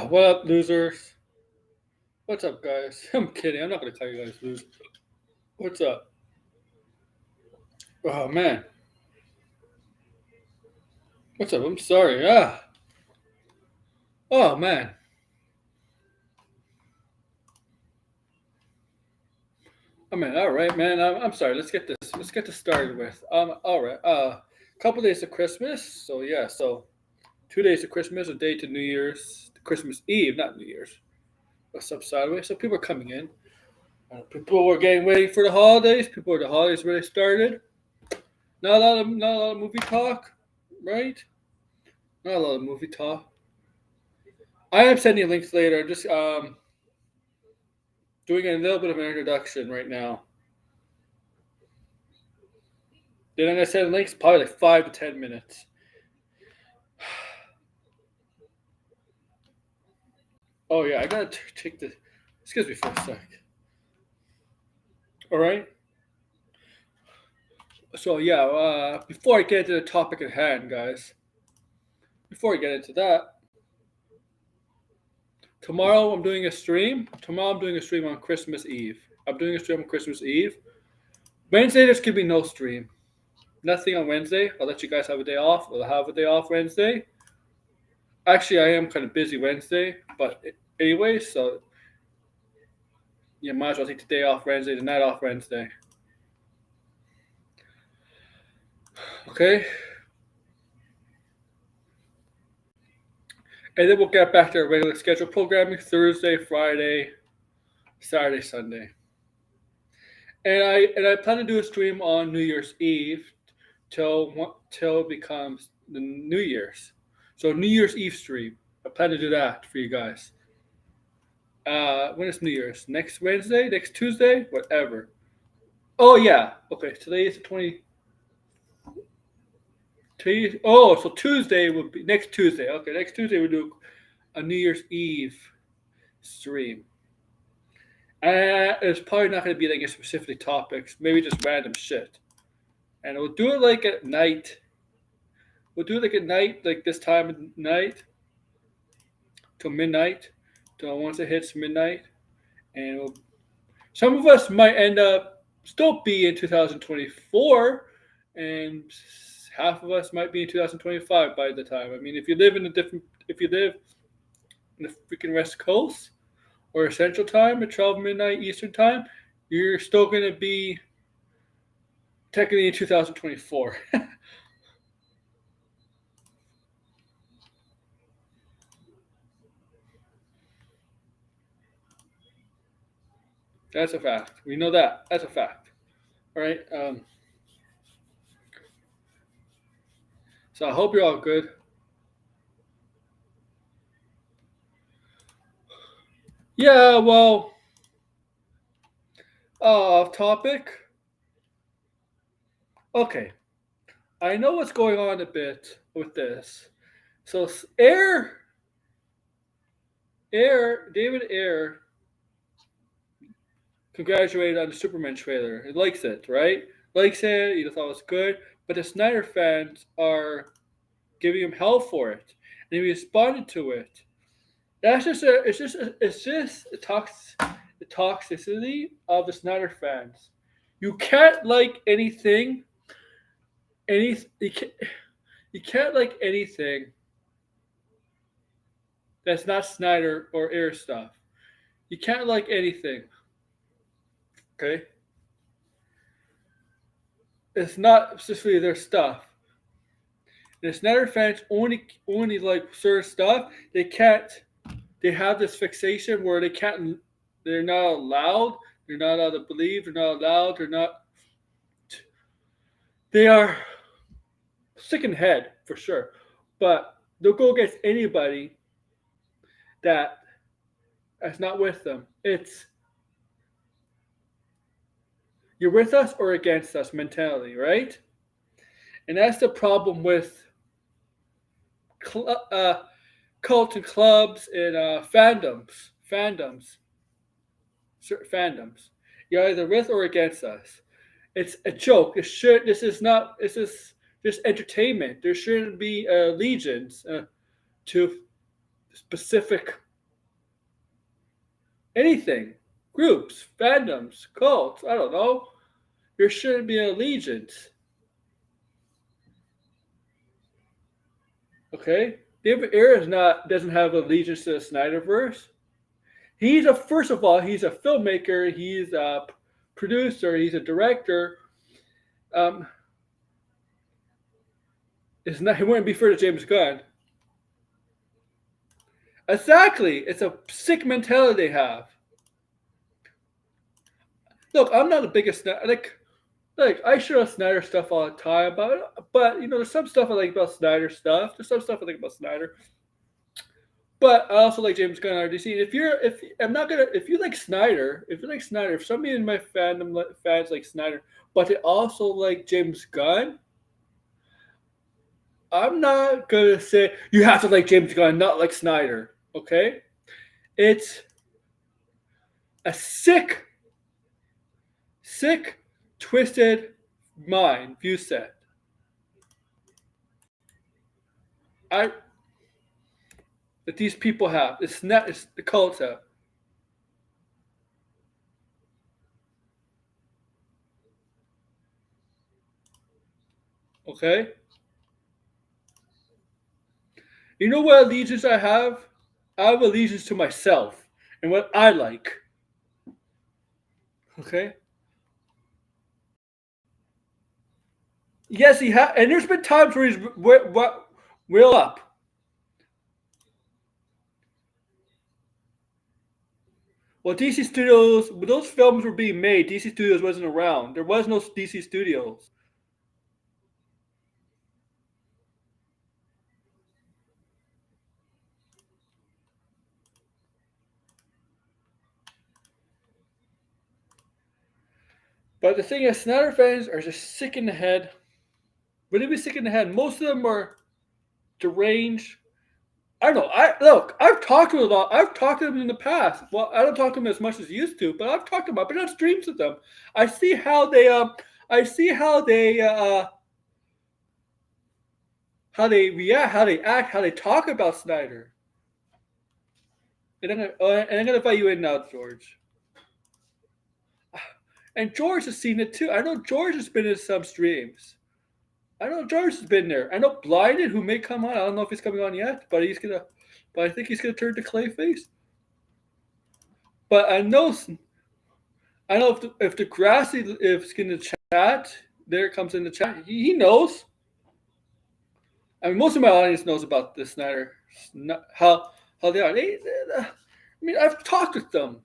What up, losers? What's up, guys? I'm kidding. I'm not gonna call you guys losers. What's up? Oh man, what's up? I'm sorry. Oh man. I mean, all right, man. I'm sorry. Let's get this. Let's get this started with. All right. Couple days of Christmas. So yeah. So 2 days of Christmas, a day to New Year's, Christmas Eve, not New Year's. What's up, sideways? So people are coming in. People were getting ready for the holidays. People, the holidays really started. Not a lot of movie talk, right? Not a lot of movie talk. I am sending you links later. Just doing a little bit of an introduction right now. Then I'm gonna send links probably like 5 to 10 minutes. Oh yeah, I gotta take the. Excuse me for a sec. All right. So yeah, before I get into the topic at hand, guys. Before I get into that, tomorrow I'm doing a stream. Tomorrow I'm doing a stream on Christmas Eve. I'm doing a stream on Christmas Eve. Wednesday there's gonna be no stream. Nothing on Wednesday. I'll let you guys have a day off. I'll have a day off Wednesday. Actually, I am kind of busy Wednesday, but anyway, so you might as well take the day off Wednesday, the night off Wednesday. Okay? And then we'll get back to our regular schedule programming Thursday, Friday, Saturday, Sunday. And I plan to do a stream on New Year's Eve till it becomes the New Year's. So New Year's Eve stream. I plan to do that for you guys. When is New Year's? Next Wednesday? Next Tuesday? Whatever. Oh yeah. Okay. Today is the 20. Oh, so Tuesday would be next Tuesday. Okay, next Tuesday we'll do a New Year's Eve stream. It's probably not going to be like a specific topics, maybe just random shit. And we'll do it like at night. We'll do it like at night, like this time of night, till midnight, till once it hits midnight. And some of us might end up still be in 2024, and half of us might be in 2025 by the time. I mean, if you live in the freaking West Coast or Central Time at 12 midnight Eastern Time, you're still going to be technically in 2024. That's a fact. We know that. That's a fact. All right. So I hope you're all good. Yeah. Well, off topic. Okay. I know what's going on a bit with this. So David Ayer congratulated on the Superman trailer. He likes it, right? Likes it. He thought it was good. But the Snyder fans are giving him hell for it, and he responded to it. That's just the toxicity of the Snyder fans. You can't like anything. You can't like anything that's not Snyder or Ayer stuff. You can't like anything. Okay? It's not specifically their stuff. And the Snyder fans only like certain stuff. They can't. They have this fixation where they can't They're not allowed. They're not allowed to believe. They're not allowed. They're not. They are sick in the head for sure, but they'll go against anybody that is not with them. It's you're with us or against us mentality, right? And that's the problem with cl- uh, cult and clubs and fandoms. You're either with or against us. It's a joke. It should. This is not. This is just entertainment. There shouldn't be allegiance to specific anything, groups, fandoms, cults. I don't know. There shouldn't be an allegiance. Okay, David Ayer is not doesn't have allegiance to the Snyderverse. He's a first of all, he's a filmmaker. He's a producer. He's a director. Um, it's not. He wouldn't be fair to James Gunn. Exactly. It's a sick mentality they have. Look, I'm not the biggest like I share Snyder stuff all the time, but there's some stuff I like about Snyder stuff. There's some stuff I like about Snyder, but I also like James Gunn RDC. If I'm not gonna if you like Snyder, if somebody in my fans like Snyder, but they also like James Gunn, I'm not gonna say you have to like James Gunn, not like Snyder. Okay, it's a sick, twisted mind view set. I that these people have. It's not. It's the cults have. Okay. You know what allegiance I have? I have allegiance to myself and what I like. Okay. Yes, he has, and there's been times where he's real up. Well, DC Studios, when those films were being made, DC Studios wasn't around. There was no DC Studios. But the thing is, Snyder fans are just sick in the head. Would they be sick in the head? Most of them are deranged. I don't know. I've talked to them a lot. I've talked to them in the past. Well, I don't talk to them as much as I used to, but I've talked to them. I've been on streams with them. I see how they I see how they react, how they act, how they talk about Snyder. And I'm gonna invite you in now, George. And George has seen it too. I know George has been in some streams. I know George has been there. I know Blinded, who may come on. I don't know if he's coming on yet, but he's gonna. But I think he's gonna turn to Clayface. But I know if the grassy if it's in the chat, there it comes in the chat. He knows. I mean, most of my audience knows about the Snyder, how they are. I mean, I've talked with them,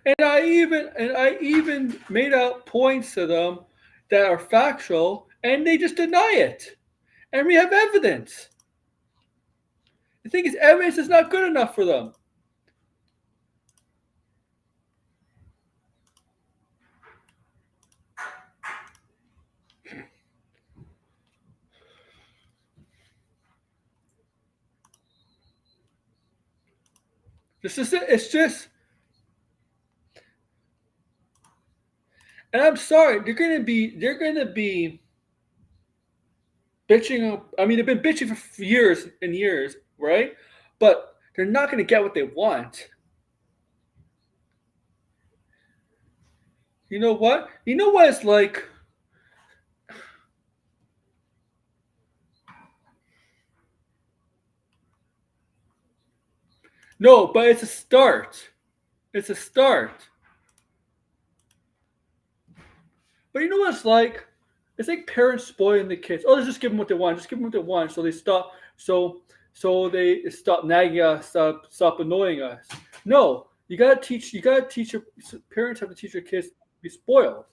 and I even made out points to them that are factual, and they just deny it. And we have evidence. The thing is, evidence is not good enough for them. This is it. It's just, and I'm sorry, they're gonna be bitching. I mean, they've been bitching for years and years, right? But they're not gonna get what they want. You know what? You know what it's like. No, but it's a start. It's a start. But you know what it's like? It's like parents spoiling the kids. Oh, let's just give them what they want. Just give them what they want. So they stop. So so they stop nagging us, stop annoying us. No, you gotta teach. You gotta teach your parents have to teach their kids to be spoiled,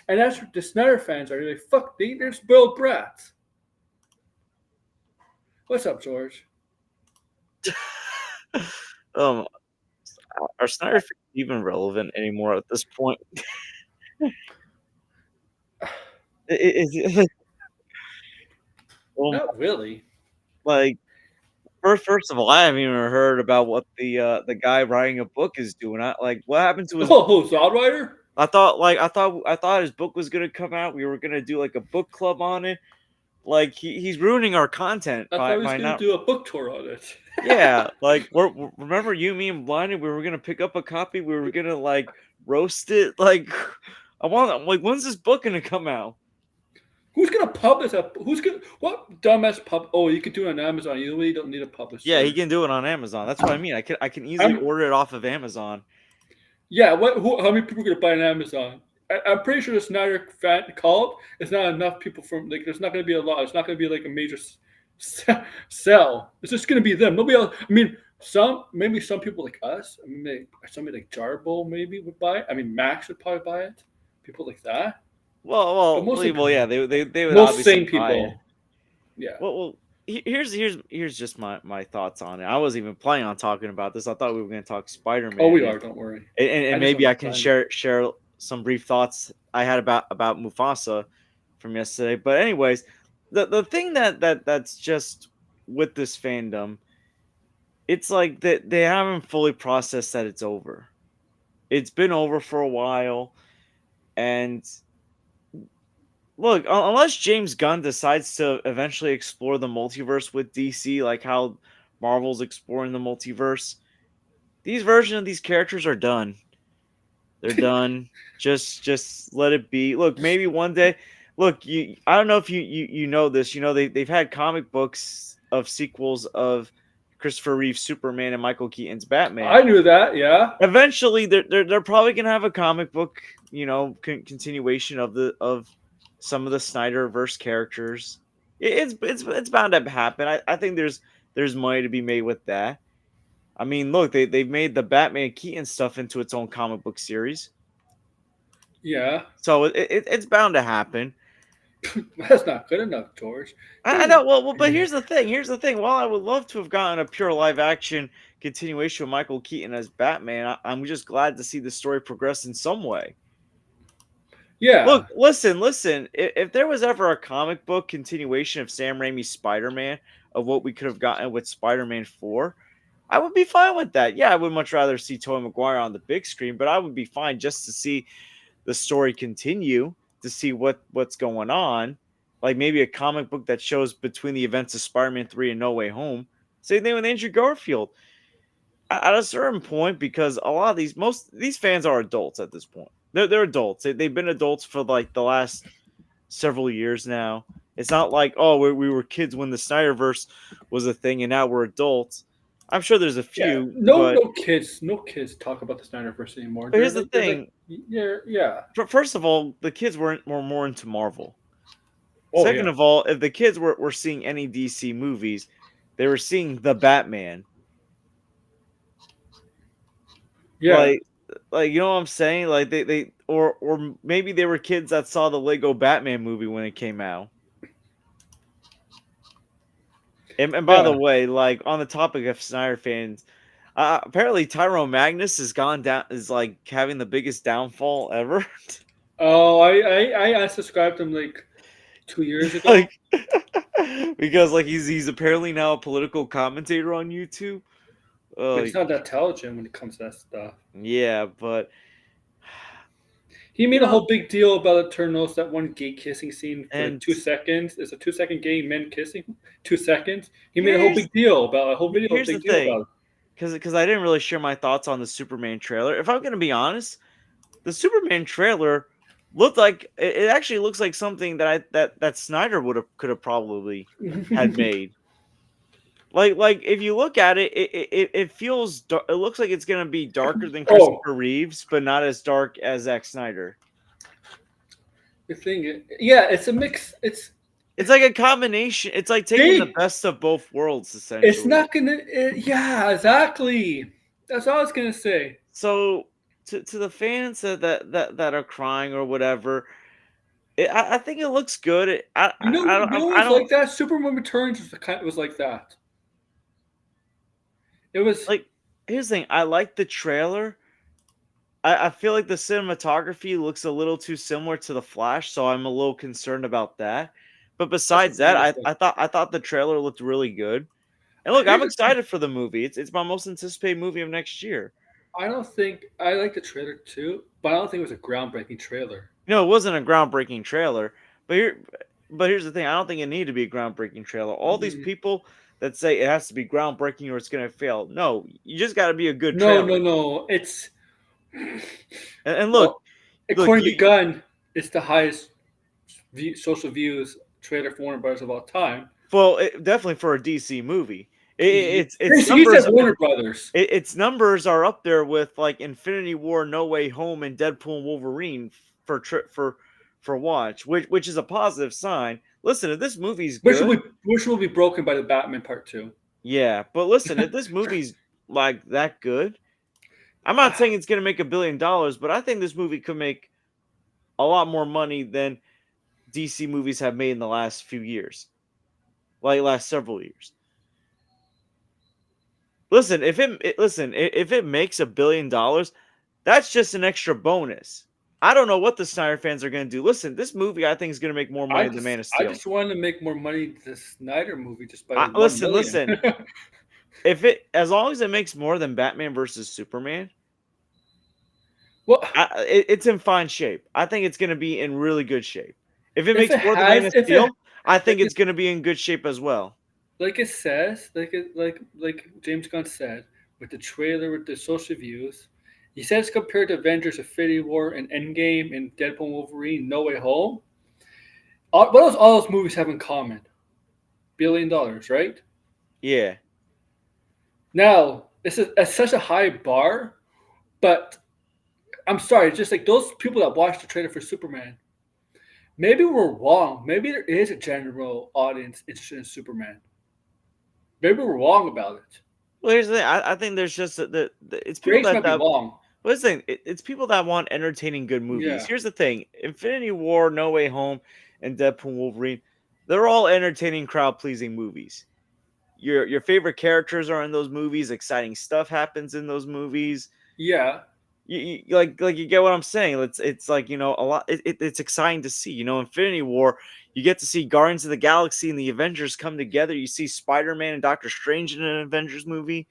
and that's what the Snyder fans are. They're like, fuck, they're spoiled brats. What's up, George? um, are Snyder fans even relevant anymore at this point? Is um, Not really. like first of all, I haven't even heard about what the guy writing a book is doing. What happened to his Oh, Zodrider? I thought his book was gonna come out. We were gonna do like a book club on it. Like he's ruining our content I thought by he was by gonna not. do a book tour on it. Yeah, like remember you, me, and Blinded. We were gonna pick up a copy. We were gonna like roast it. Like like when's this book gonna come out? Who's gonna publish a? Who's gonna? What dumbass pub? Oh, you can do it on Amazon. You really don't need a Yeah, he publisher. can do it on Amazon. That's what I mean. I can easily I'm order it off of Amazon. Yeah. What? Who? How many people are gonna buy on Amazon? I'm pretty sure the Snyder fan cult is not enough people from like. There's not gonna be a lot. It's not gonna be like a major sell. It's just gonna be them. Nobody else. I mean, maybe some people like us. I mean, somebody like Jarbo maybe would buy it. I mean, Max would probably buy it. People like that. But Yeah, they would most obviously sane buy it. people. Yeah. Here's just my thoughts on it. I wasn't even planning on talking about this. I thought we were going to talk Spider Oh, Man, we are. Don't worry. I and just maybe want I to can find it. share some brief thoughts I had about Mufasa from yesterday. But anyways, the thing that's just with this fandom, it's like that they haven't fully processed that it's over. It's been over for a while, and look, unless James Gunn decides to eventually explore the multiverse with DC, like how Marvel's exploring the multiverse, these versions of these characters are done. They're done. Just let it be. Look, maybe one day. Look, I don't know if you know this. You know they've had comic books of sequels of Christopher Reeve's Superman and Michael Keaton's Batman. I knew that. Yeah. Eventually, they're probably gonna have a comic book, continuation of some of the Snyderverse characters. It's bound to happen. I think there's money to be made with that. I mean, look, they've made the Batman Keaton stuff into its own comic book series, Yeah. so it's bound to happen. That's not good enough, George. I There's know. Well, but here's the thing. Here's the thing. While I would love to have gotten a pure live action continuation of Michael Keaton as Batman, I'm just glad to see the story progress in some way. Look, Yeah. listen. If there was ever a comic book continuation of Sam Raimi's Spider-Man, of what we could have gotten with Spider-Man 4, I would be fine with that. Yeah, I would much rather see Tobey Maguire on the big screen, but I would be fine just to see the story continue, to see what's going on. Like maybe a comic book that shows between the events of Spider-Man 3 and No Way Home. Same thing with Andrew Garfield. At a certain point, because a lot of most these fans are adults at this point. They're adults. They've been adults for like the last several years now. It's not like, oh, we were kids when the Snyderverse was a thing and now we're adults. I'm sure there's a Yeah. few, No kids talk about the Snyderverse anymore. but here's the They're like, thing. yeah. First of all, the kids were more into Marvel. Oh Second yeah. of all, if the kids were seeing any DC movies, they were seeing the Batman. Yeah. Like you know what I'm saying? Like they or maybe they were kids that saw the Lego Batman movie when it came out. And by the Yeah. way, like on the topic of Snyder fans, apparently Tyrone Magnus has gone down, is like having the biggest downfall ever. Oh, I unsubscribed him like 2 years ago. Like because like he's apparently now a political commentator on YouTube. But he's Like not that intelligent when it comes to that stuff. yeah, but He you made a know, whole big deal about Eternals, that one gay kissing scene for like and 2 seconds. It's a 2 second gay men kissing. 2 seconds. He made a whole here's big deal about a whole video, a here's the big deal about thing, it. because I didn't really share my thoughts on the Superman trailer. If I'm gonna be honest, the Superman trailer looked like it actually looks like something that Snyder could have probably had made. Like if you look at it, it feels it looks like it's gonna be darker than Oh, Christopher Reeves, but not as dark as Zack Snyder. the thing is, yeah, it's a mix. It's like a combination. It's like taking the They, best of both worlds, it's essentially. not gonna. Yeah, exactly. That's all I was gonna say. So to the fans that are crying or whatever, I think it looks good. You know, it I was don't like that. Superman Returns was the kind. It was like that. It was. like. Here's the thing. I like the trailer. I feel like the cinematography looks a little too similar to the Flash, so I'm a little concerned about that. But That's besides that, understood. I thought the trailer looked really good. And look, I'm Here's the. excited for the movie. It's my most anticipated movie of next year. I don't think I like the trailer too, but I don't think it was a groundbreaking trailer. You know, it wasn't a groundbreaking trailer, but here's the thing. I don't think it needed to be a groundbreaking trailer. All these Mhm. people that say it has to be groundbreaking or it's going to fail. No, you just got to be a good No, trailer. no, no. It's And well, look, according to Gunn, it's the highest social views trailer for Warner Brothers of all time. definitely for a DC movie. Its He said numbers Warner Brothers, its numbers are up there with like Infinity War, No Way Home, and Deadpool and Wolverine for watch, which is a positive sign. Listen, if this movie's good, which will be broken by the Batman Part Two. yeah, but listen, if this movie's like that good, I'm not saying it's gonna make $1 billion, but I think this movie could make a lot more money than DC movies have made in the last few years, like last several years. Listen, if it makes $1 billion, that's just an extra bonus. I don't know what the Snyder fans are going to do. Listen, this movie I think is going to make more money than Man of I Steel. just wanted to make more money than the Snyder movie just by like 1 million. Listen. If it as long as it makes more than Batman versus Superman, Well, it's in fine shape. I think it's going to be in really good shape. If it if makes it more than Man has, of if it Steel, I think like it's going to be in good shape as well. like it says, like James Gunn said, with the trailer, with the social views, he says compared to Avengers: Infinity War and Endgame and Deadpool and Wolverine, No Way Home, what does all those movies have in common? $1 billion, right? Yeah. Now, it's such a high bar, but I'm sorry, just like those people that watched the trailer for Superman, maybe we're wrong. Maybe there is a general audience interested in Superman. Maybe we're wrong about it. Well, here's the thing. I think there's just it's people Grace might be that wrong. listen, it's people that want entertaining good movies. Yeah. Here's the thing: Infinity War, No Way Home, and Deadpool and Wolverine, they're all entertaining, crowd pleasing movies. Your favorite characters are in those movies. Exciting stuff happens in those movies. Yeah. Like you get what I'm saying. It's like a lot. It's exciting to see. Infinity War. You get to see Guardians of the Galaxy and the Avengers come together. You see Spider Man and Doctor Strange in an Avengers movie,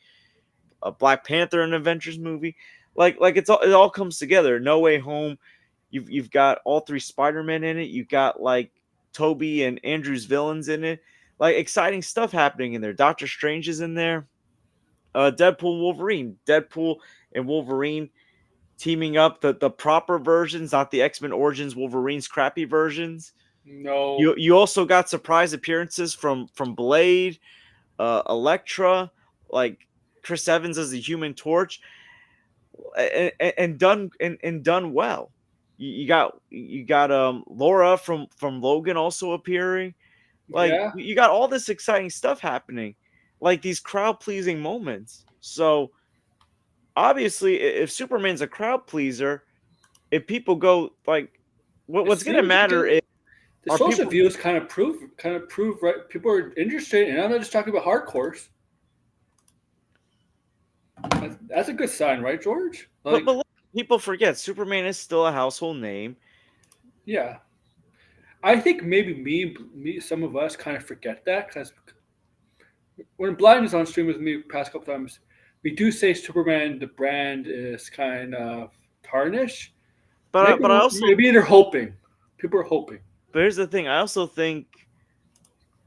a Black Panther in an Avengers movie. Like it all comes together. No Way Home. You've got all three Spider-Men in it. You've got like Toby and Andrew's villains in it. Like exciting stuff happening in there. Doctor Strange is in there. Deadpool and Wolverine. Deadpool and Wolverine teaming up, the proper versions, not the X-Men Origins Wolverine's crappy versions. No. You also got surprise appearances from Blade, Elektra, like Chris Evans as the Human Torch, and done well. You got Laura from Logan also appearing. Like Yeah. you got all this exciting stuff happening, like these crowd pleasing moments. So obviously, if Superman's a crowd pleaser, if people go like, It what's gonna seems like matter is the are social people. views kind of prove right. People are interested, and I'm not just talking about hardcores. That's a good sign, right, George? But Like, look, people forget Superman is still a household name. yeah. I think maybe some of us kind of forget that because when Blind is on stream with me past couple times, we do say Superman the brand is kind of tarnished. But I also Maybe they're hoping. People are hoping. but here's the thing. I also think,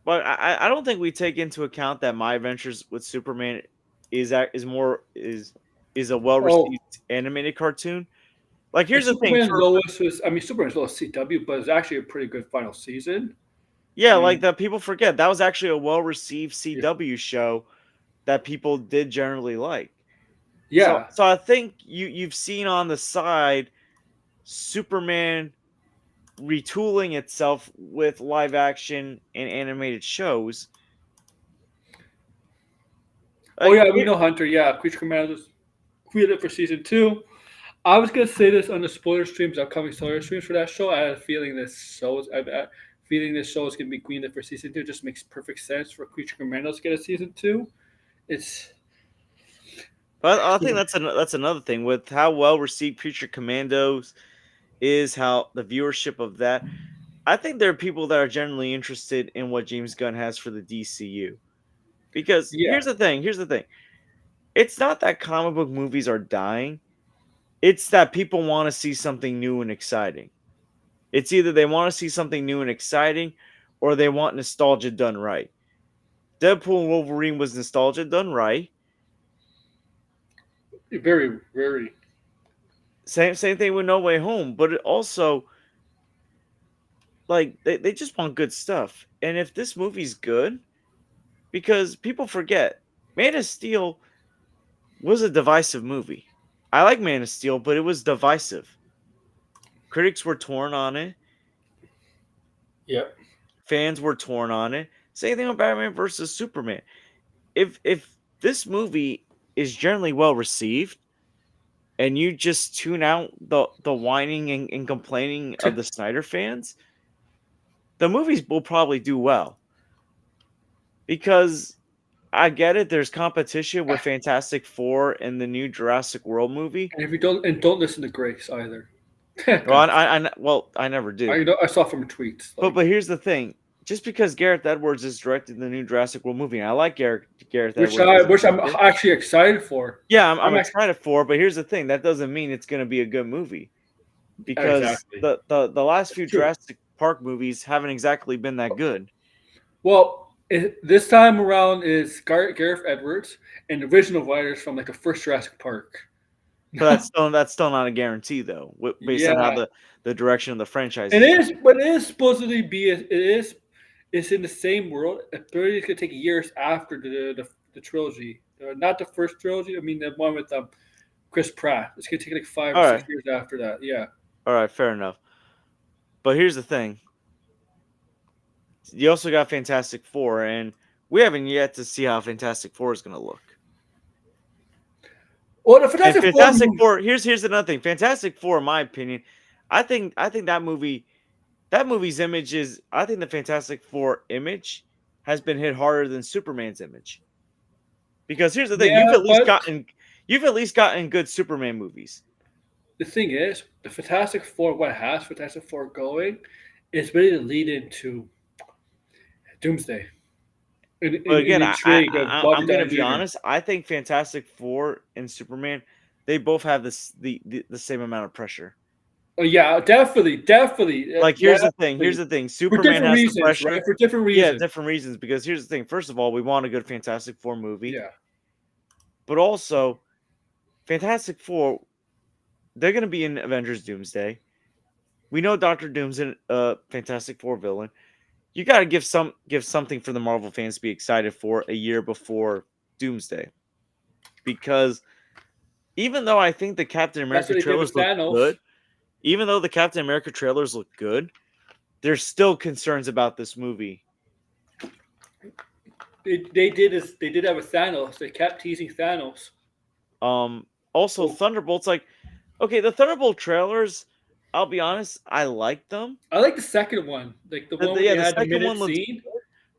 but I don't think we take into account that My Adventures with Superman is a well Oh, received animated cartoon. Like and here's the thing for Superman's Lois CW, but it's actually a pretty good final season. yeah, I like mean, that people forget that was actually a well received yeah, CW show that people did generally like. So I think you've seen on the side Superman retooling itself with live action and animated shows. Oh Like yeah, we know Hunter. Yeah, Creature Commandos created for season two. I was gonna say this on the spoiler streams, upcoming spoiler streams for that show. I had a feeling this show is gonna be greenlit for season two. It just makes perfect sense for Creature Commandos to get a season two. It's but I think that's another thing with how well received Creature Commandos is, how the viewership of that. I think there are people that are generally interested in what James Gunn has for the DCU. Because yeah, here's the thing. It's not that comic book movies are dying. It's that people want to see something new and exciting. It's either they want to see something new and exciting or they want nostalgia done right. Deadpool and Wolverine was nostalgia done right. very, very. Same thing with No Way Home, but it also like they just want good stuff. And if this movie's good, because people forget, Man of Steel was a divisive movie. I like Man of Steel, but it was divisive. Critics were torn on it. Yeah, Fans were torn on it. Same thing with Batman versus Superman. If this movie is generally well received, and you just tune out the whining and complaining of the Snyder fans, the movies will probably do well. Because I get it, there's competition with Fantastic Four and the new Jurassic World movie. and if you don't listen to Grace either. Well, God, I never did. I saw from tweets But here's the thing: just because Gareth Edwards is directing the new Jurassic World movie, and I like Gareth Edwards, which I'm actually excited for. yeah, I'm I'm actually, excited for. But here's the thing: that doesn't mean it's going to be a good movie, because exactly. the last few It's true. Jurassic Park movies haven't exactly been that good. Well, this time around is Gareth Edwards and the original writers from like the first Jurassic Park. But that's still not a guarantee though, based on how Yeah, the direction of the franchise it is is, going. but it is supposedly be it is it's in the same world. Apparently, it's gonna take years after the trilogy, not the first trilogy. I mean the one with Chris Pratt. It's gonna take like 5 or 6 All years after that. Yeah, right, fair enough. But here's the thing: you also got Fantastic Four, and we haven't yet to see how Fantastic Four is going to look. well, the And Fantastic Four Fantastic movie. Four, here's another thing. Fantastic Four, in my opinion, I think that movie's image is, I think the Fantastic Four image has been hit harder than Superman's image. Because here's the thing, Yeah, but you've at least gotten good Superman movies. the thing is, the Fantastic Four, what has Fantastic Four going, is really to lead into Doomsday. But In again, the intrigue of Bobby I'm gonna Downey be Jr. honest. I think Fantastic Four and Superman, they both have the same amount of pressure. Oh yeah, definitely. Like here's Definitely. the thing. For Superman different has the reasons, right? pressure. For different Yeah, reasons. different reasons. Because here's the thing. First of all, we want a good Fantastic Four movie, Yeah. but also Fantastic Four, they're gonna be in Avengers Doomsday. We know Doctor Doom's a Fantastic Four villain. You got to give something for the Marvel fans to be excited for a year before Doomsday, because even though I think the Captain That's America what they did with trailers look Thanos. good, even though the Captain America trailers look good, there's still concerns about this movie. They did that with Thanos. They kept teasing Thanos. Also Oh, Thunderbolts, like, okay, the Thunderbolt trailers, I'll be honest, I like them. I like the second one. Like the one where Yeah, they the had the second minute one looks, scene.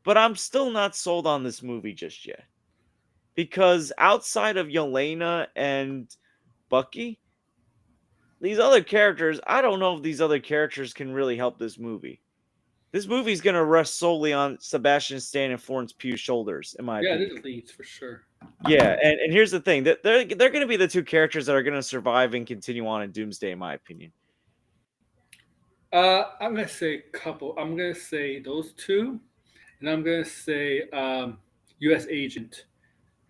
but I'm still not sold on this movie just yet. Because outside of Yelena and Bucky, these other characters, I don't know if these other characters can really help this movie. This movie's gonna rest solely on Sebastian Stan and Florence Pugh's shoulders, in my Yeah, opinion. this leads for sure. Yeah, and here's the thing: that they're gonna be the two characters that are gonna survive and continue on in Doomsday, in my opinion. I'm gonna say a couple. I'm gonna say those two, and I'm gonna say U.S. Agent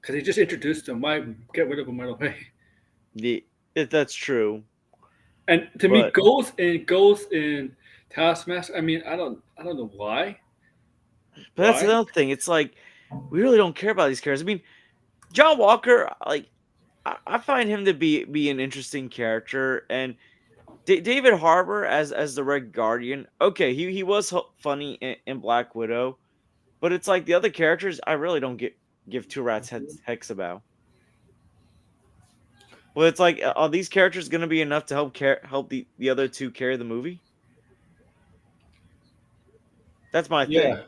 because they just introduced them. Why get rid of them right away? That's true, And to me, but goes in Taskmaster. I mean, I don't know why. that's Why? another thing. It's like we really don't care about these characters. I mean, John Walker, like I find him to be an interesting character, and David Harbour as the Red Guardian. Okay, he was funny in Black Widow, but it's like the other characters I really don't give two rats hex about. Well, it's like, are these characters going to be enough to help the other two carry the movie? That's my thing. Yeah,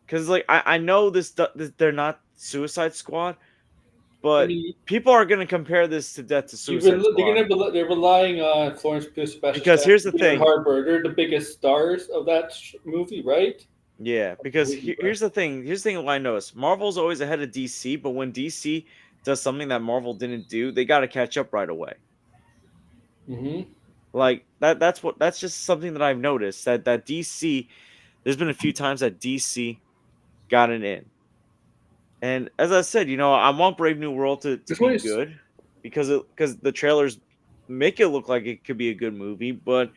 Because like I know this they're not Suicide Squad, I but mean, people are going to compare this to Death to Suicide Squad. they're relying on Florence Pugh special Because staff, here's the David thing. Harbour. They're the biggest stars of that movie, right? Yeah, Of the because movie, right? here's the thing. Here's the thing I noticed. Marvel's always ahead of DC, but when DC does something that Marvel didn't do, they got to catch up right away. Mm-hmm. Like that's just something that I've noticed that DC. There's been a few times that DC got it in, and as I said, I want Brave New World to This be one is good because the trailers make it look like it could be a good movie, but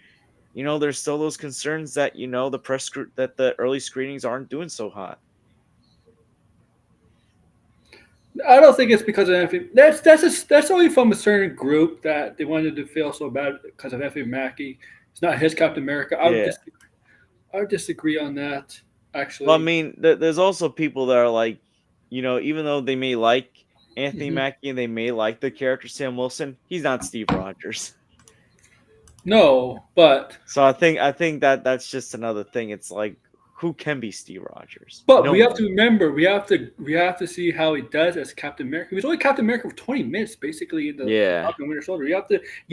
there's still those concerns that that the early screenings aren't doing so hot. I don't think it's because of Anthony. That's only from a certain group that they wanted to feel so bad because of Anthony Mackie. It's not his Captain America. Yeah. I would disagree on that. Well, I Actually, mean, there's also people that are like, even though they may like Anthony hmm Mackie and they may like the character Sam Wilson, he's not Steve Rogers. no, but So I think that that's just another thing. It's like, who can be Steve Rogers? but No we have to one. remember we have to see how he does as Captain America. He was only Captain America for 20 minutes, basically in the Yeah. Falcon and Winter Soldier. You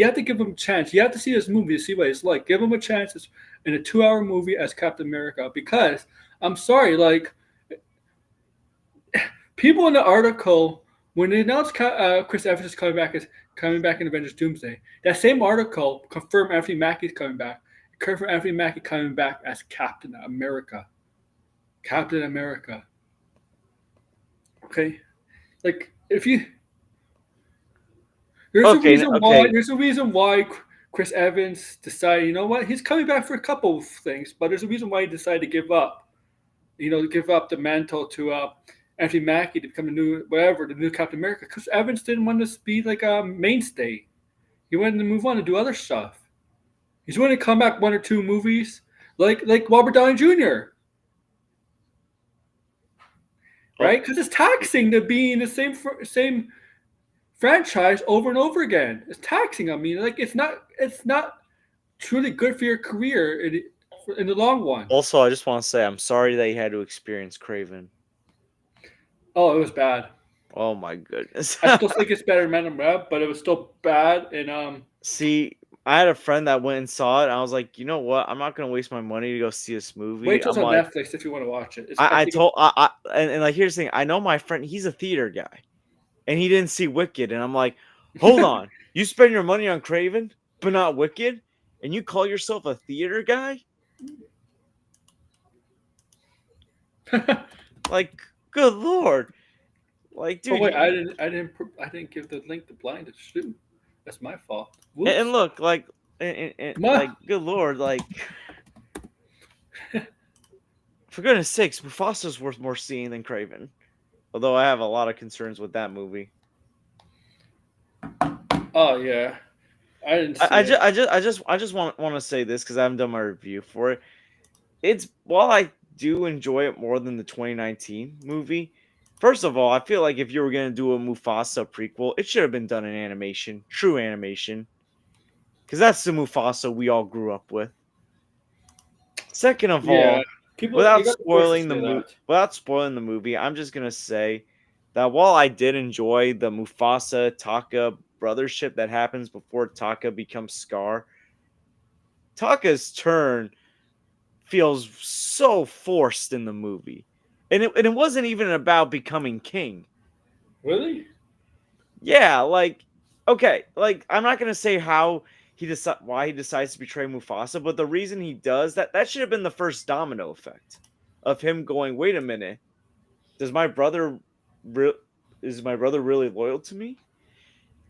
have to give him a chance. You have to see this movie to see what it's like. Give him a chance in a 2 hour movie as Captain America because I'm sorry, like people in the article when they announced Chris Evans is coming back in Avengers Doomsday, that same article confirmed Anthony Mackie is coming back. It confirmed Anthony Mackie coming back as Captain America. Captain America. Okay, like if you Okay. Okay. there's a reason why Chris Evans decided, you know what, he's coming back for a couple of things, but there's a reason why he decided to give up. To give up the mantle to Anthony Mackie to become the new Captain America. Because Evans didn't want to be like a mainstay. He wanted to move on to do other stuff. He's willing to come back 1 or 2 movies, like Robert Downey Jr. Oh, Right? Because it's taxing to be in the same franchise over and over again. It's taxing. I mean, like it's not truly good for your career in the long run. also, I just want to say I'm sorry that you had to experience Craven. Oh, it was bad. Oh my goodness. I still think it's better than Man of Web, but it was still bad. And See, I had a friend that went and saw it. And I was like, you know what? I'm not gonna waste my money to go see this movie. wait till I'm it's on like, Netflix if you want to watch it. I told and like here's the thing. I know my friend. He's a theater guy, and he didn't see Wicked. And I'm like, hold on, you spend your money on Craven, but not Wicked, and you call yourself a theater guy? Like, good lord! Like, Oh dude, wait, I didn't give the link to Blind to Shoot. That's my fault. and Whoops. look, like, and Ma. like, good lord, like. For goodness sakes, Mufasa's worth more seeing than Craven. Although I have a lot of concerns with that movie. Oh yeah, I didn't see I it. just want to say this because I haven't done my review for it. It's while I do enjoy it more than the 2019 movie. First of all, I feel like if you were gonna do a Mufasa prequel, it should have been done in animation, true animation, because that's the Mufasa we all grew up with. Second of Yeah, all, people, you got the voice to say that. without spoiling the movie, I'm just gonna say that while I did enjoy the Mufasa Taka brothership that happens before Taka becomes Scar, Taka's turn feels so forced in the movie. And it wasn't even about becoming king. Really? Yeah, like okay, like I'm not gonna say why he decides to betray Mufasa, but the reason he does that should have been the first domino effect of him going, wait a minute, does my brother re- is my brother really loyal to me?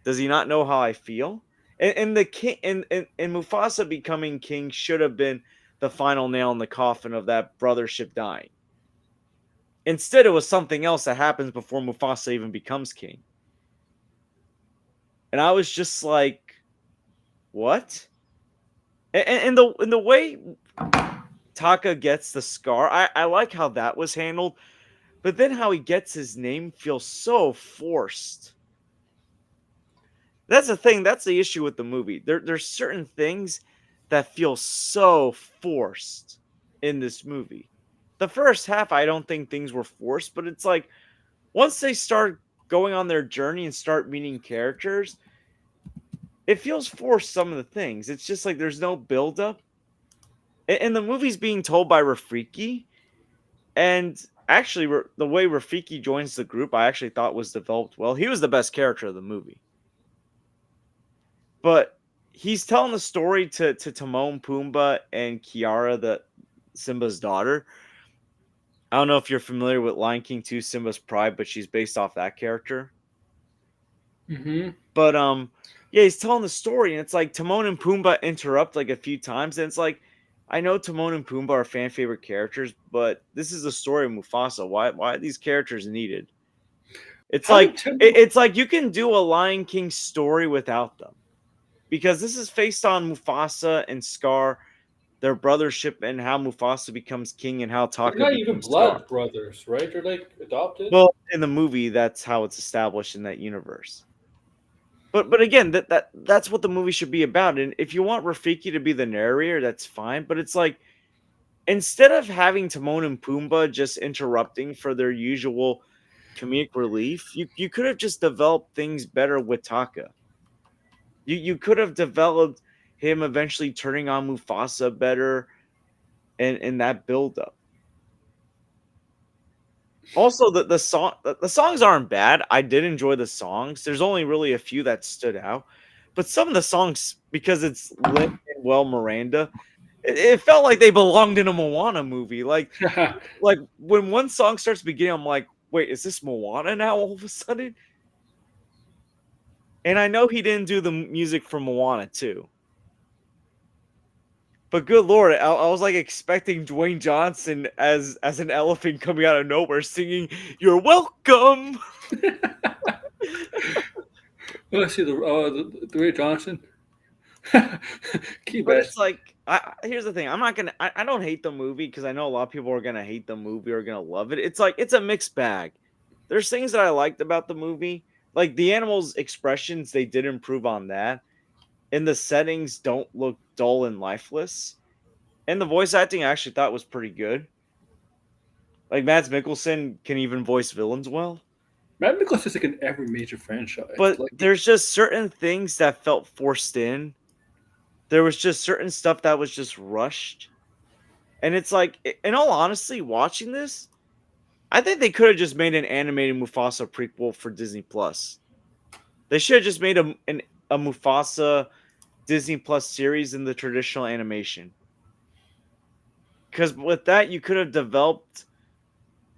Does he not know how I feel? And the king and Mufasa becoming king should have been the final nail in the coffin of that brothership dying. Instead, it was something else that happens before Mufasa even becomes king. And I was just like, what? And the way Taka gets the scar, I like how that was handled, but then how he gets his name feels so forced. That's the thing. That's the issue with the movie. There's certain things that feel so forced in this movie. The first half, I don't think things were forced, but it's like once they start going on their journey and start meeting characters, it feels forced. Some of the things, it's just like there's no build up, and the movie's being told by Rafiki, and actually, the way Rafiki joins the group, I actually thought was developed well. He was the best character of the movie. But he's telling the story to Timon, Pumbaa, and Kiara, the Simba's daughter. I don't know if you're familiar with Lion King 2, Simba's Pride, but she's based off that character. Mm-hmm. But yeah, he's telling the story, and it's like Timon and Pumbaa interrupt like a few times, and it's like I know Timon and Pumbaa are fan favorite characters, but this is the story of Mufasa. Why are these characters needed? It's How like did Tim? it's like you can do a Lion King story without them, because this is based on Mufasa and Scar, their brothership, and how Mufasa becomes king and how They're Taka not even becomes Scar. blood brothers, right? They're like adopted. Well, in the movie, that's how it's established in that universe. But again, that's what the movie should be about. And if you want Rafiki to be the narrator, that's fine. But it's like instead of having Timon and Pumbaa just interrupting for their usual comedic relief, you could have just developed things better with Taka. You could have developed him eventually turning on Mufasa better and in that build up. Also, the songs aren't bad. I did enjoy the songs. There's only really a few that stood out, but some of the songs, because it's Lin Manuel Miranda, it felt like they belonged in a Moana movie. Like when one song starts beginning, I'm like, wait, is this Moana now? All of a sudden, and I know he didn't do the music for Moana too. But good lord, I was like expecting Dwayne Johnson as an elephant coming out of nowhere singing "You're welcome." Let's see the Ray Johnson. Key But best. it's like, here's the thing: I don't hate the movie because I know a lot of people are gonna hate the movie or gonna love it. It's like it's a mixed bag. There's things that I liked about the movie, like the animals' expressions. They did improve on that, and the settings don't look dull and lifeless. And the voice acting I actually thought was pretty good. Like Mads Mikkelsen can even voice villains well. Matt Nicholas is like in every major franchise. But Like there's just certain things that felt forced in. There was just certain stuff that was just rushed. And it's like, in all honesty, watching this, I think they could have just made an animated Mufasa prequel for Disney Plus. They should have just made a Mufasa Disney Plus series in the traditional animation. Because with that, you could have developed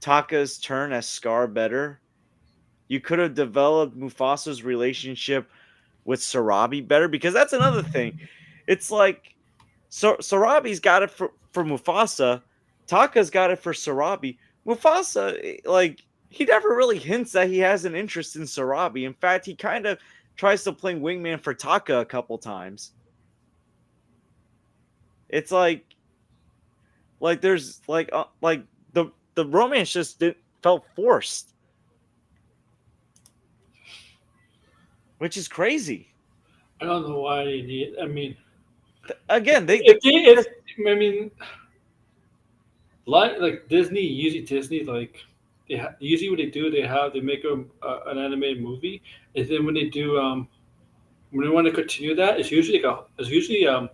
Taka's turn as Scar better. You could have developed Mufasa's relationship with Sarabi better, because that's another thing. It's like Sarabi's got it for Mufasa, Taka's got it for Sarabi. Mufasa, like, he never really hints that he has an interest in Sarabi. In fact, he kind of tries to play wingman for Taka a couple times. It's like there's like the romance just felt forced, which is crazy. I don't know why they need. I mean, Again, if they, if I mean, like Disney, usually Disney, like usually what they do, they make an animated movie, and then when they want to continue that, it's usually it's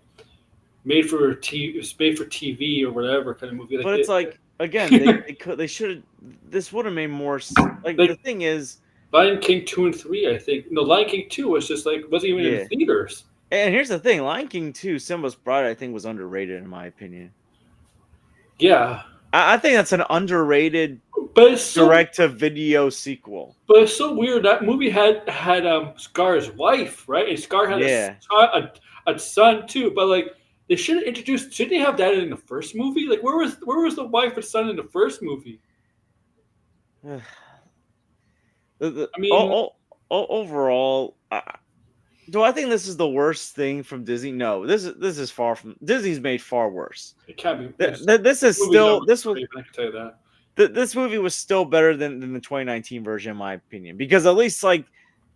made for TV or whatever kind of movie. but it's like again, they should have, this would have made more like the like thing is, Lion King 2 and 3, I think. No, Lion King 2 was just like wasn't even in yeah. theaters. And here's the thing: Lion King 2, Simba's Pride, I think was underrated in my opinion. Yeah, I think that's an underrated but it's so direct to video sequel. but it's so weird. That movie had Scar's wife, right? And Scar had Yeah. a son too. But like they should have introduced. Should they have that in the first movie? Like where was the wife and son in the first movie? I mean, Overall, Do I think this is the worst thing from Disney? No, this is far from. Disney's made far worse. It can't be. This is Movies still aren't this was great, I can tell you that. this movie was still better than the 2019 version, in my opinion, because at least like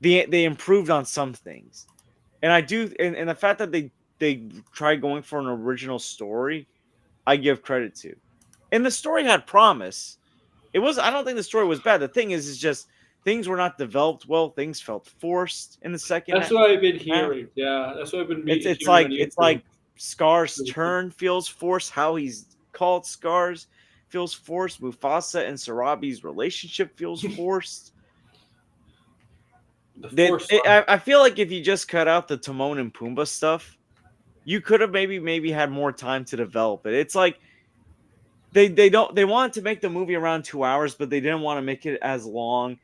they improved on some things, and I do, and the fact that they tried going for an original story, I give credit to, and the story had promise. It was. I don't think the story was bad. The thing is just things were not developed well. Things felt forced in the second That's what I've been half. hearing. Yeah, that's what I've been It's hearing on like it's YouTube. like Scar's turn feels forced. How he's called Scars feels forced. Mufasa and Sarabi's relationship feels forced. The force. I feel like if you just cut out the Timon and Pumbaa stuff, you could have maybe had more time to develop it. It's like they wanted to make the movie around 2 hours, but they didn't want to make it as long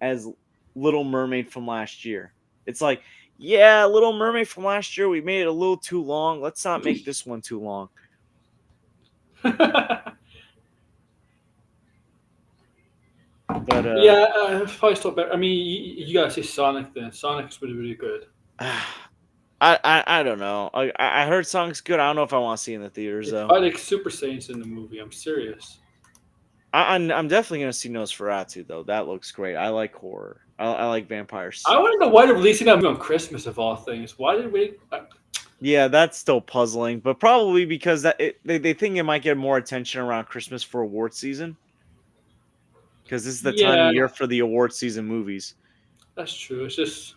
as Little Mermaid from last year. It's like, yeah, Little Mermaid from last year, we made it a little too long. Let's not make this one too long. But yeah, it's probably still better. I mean, you gotta say Sonic then. Sonic's really good. I don't know. I heard Sonic's good. I don't know if I want to see it in the theaters It's though. probably like Super Saiyans in the movie. I'm serious. I'm definitely gonna see Nosferatu though. That looks great. I like horror. I like vampires. I want to know why they're releasing that movie on Christmas of all things. Why did we? Yeah, that's still puzzling, but probably because they think it might get more attention around Christmas for award season. Because this is the time Yeah, of year for the award season movies. that's true. It's just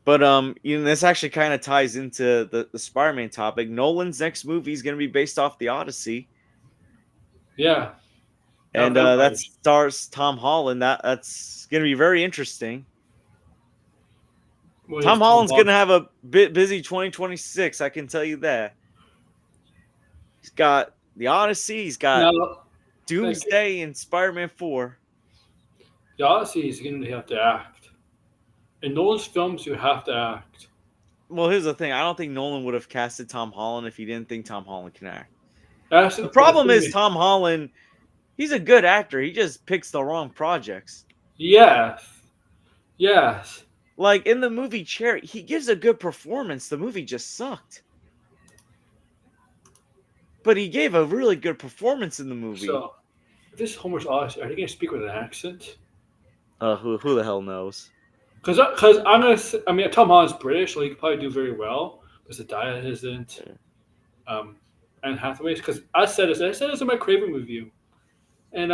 But this actually kind of ties into the Spider-Man topic. Nolan's next movie is going to be based off the Odyssey, yeah. Now and that vampires. stars Tom Holland. That's going to be very interesting. What is Tom Holland's going to have a bit busy 2026. I can tell you that. He's got the Odyssey. He's got Now, Doomsday and Spider-Man 4. the Odyssey is going to have to act. In Nolan's films, you have to act. Well, here's the thing. I don't think Nolan would have casted Tom Holland if he didn't think Tom Holland can act. That's The problem is Tom Holland, he's a good actor. He just picks the wrong projects. Yes. Yes. Like in the movie Cherry, he gives a good performance. The movie just sucked. But he gave a really good performance in the movie. So, if this is Homer's Odyssey, are they going to speak with an accent? Who the hell knows? Because I'm going to, I mean, Tom Holland's British, so he could probably do very well. But Zendaya isn't. And Hathaway's, because I said this in my Craven review. And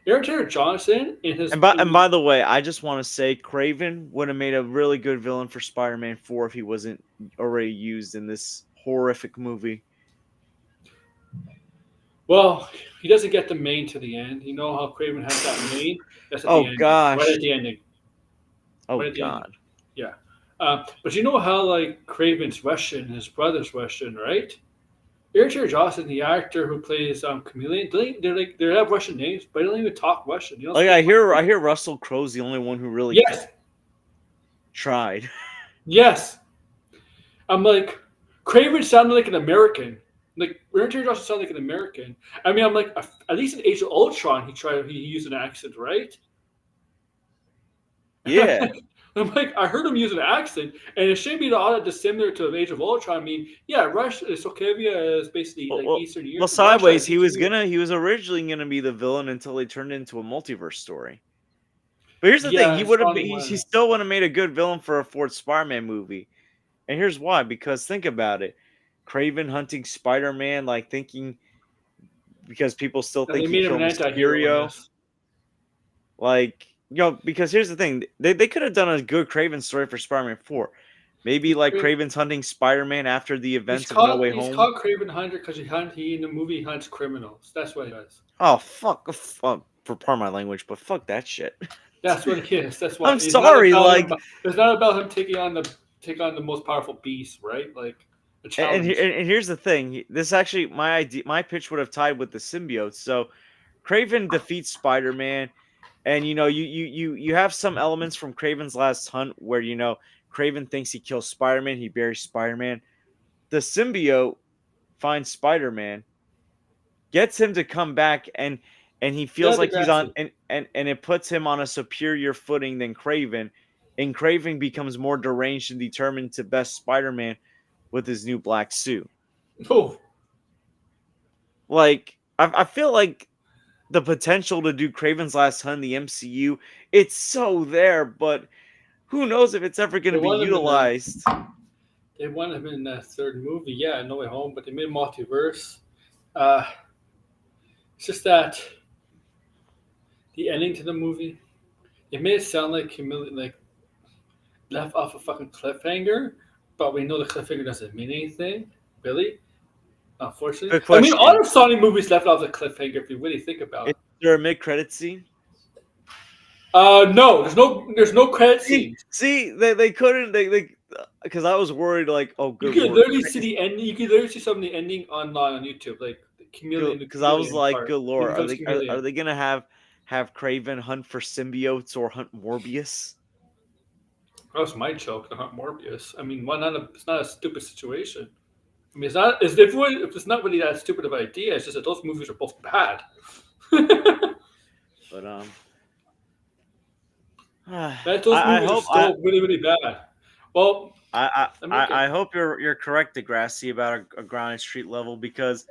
Aaron Taylor Johnson in his. And by the way, I just want to say Craven would have made a really good villain for Spider-Man 4 if he wasn't already used in this horrific movie. Well, he doesn't get the main to the end. You know how Craven has that main? That's at the end. Gosh. Right at the ending. Oh, Right at the God. ending. Yeah. But you know how, like, Craven's Russian, his brother's Russian, right? Aaron Taylor Johnson, the actor who plays Chameleon, they have Russian names, but they don't even talk Russian. You know, I hear Russell Crowe's the only one who really yes, tried. yes. I'm like, Craven sounded like an American. Like Aaron Taylor Johnson sounded like an American. I mean, I'm like, at least in Age of Ultron, he used an accent, right? Yeah. I'm like, I heard him use an accent, and it shouldn't be all that dissimilar to Age of Ultron. I mean, yeah, Russia, Sokovia is basically like Eastern Europe. Well, sideways, he was originally gonna be the villain until they turned it into a multiverse story. But here's the thing: he still would have made a good villain for a fourth Spider-Man movie. And here's why: because think about it, Craven hunting Spider-Man, like thinking because people still think he killed Mysterio. Like. Because here's the thing. They could have done a good Craven story for Spider-Man 4. Maybe like Craven's hunting Spider-Man after the events of No Way Home. He's called Craven Hunter because he in the movie hunts criminals. That's what he does. Oh, fuck. For pardon my language, but fuck that shit. That's what it is. That's what I'm sorry. It's not about him taking on the most powerful beast, right? Like a challenge. And here's the thing. This actually, my pitch would have tied with the symbiote. So Craven defeats Spider-Man. And you have some elements from Craven's Last Hunt where Craven thinks he kills Spider-Man, he buries Spider-Man. The symbiote finds Spider-Man, gets him to come back, and he feels like he's on and it puts him on a superior footing than Craven. and Craven becomes more deranged and determined to best Spider-Man with his new black suit. Oh, Like, I feel like the potential to do Craven's Last Hunt in the MCU, it's so there, but who knows if it's ever going they to be want him in the utilized. they want him in that third movie. Yeah, No Way Home, but they made Multiverse. Uh, it's just that the ending to the movie. It made it sound like like left off a fucking cliffhanger, but we know the cliffhanger doesn't mean anything, really. Unfortunately, Good I mean, all question. the Sonic movies left off the cliffhanger. If you really think about Is it. there a mid-credit scene? No, there's no credit See, scenes. see, they couldn't they because I was worried like, oh, You good could lord, literally see the ending. You could literally see some of the ending online on YouTube, like the chameleon, the because I was chameleon like, part. good He lord, becomes are chameleon. they gonna have Craven hunt for symbiotes or hunt Morbius? That was my joke, to hunt Morbius. I mean, why not? It's not a stupid situation. I mean, it's not. It's different if it's not really that stupid of an idea. It's just that those movies are both bad. But That those I movies are hope I. still really, really bad. Well, let me get. I hope you're correct, Degrassi, about a grounded street level because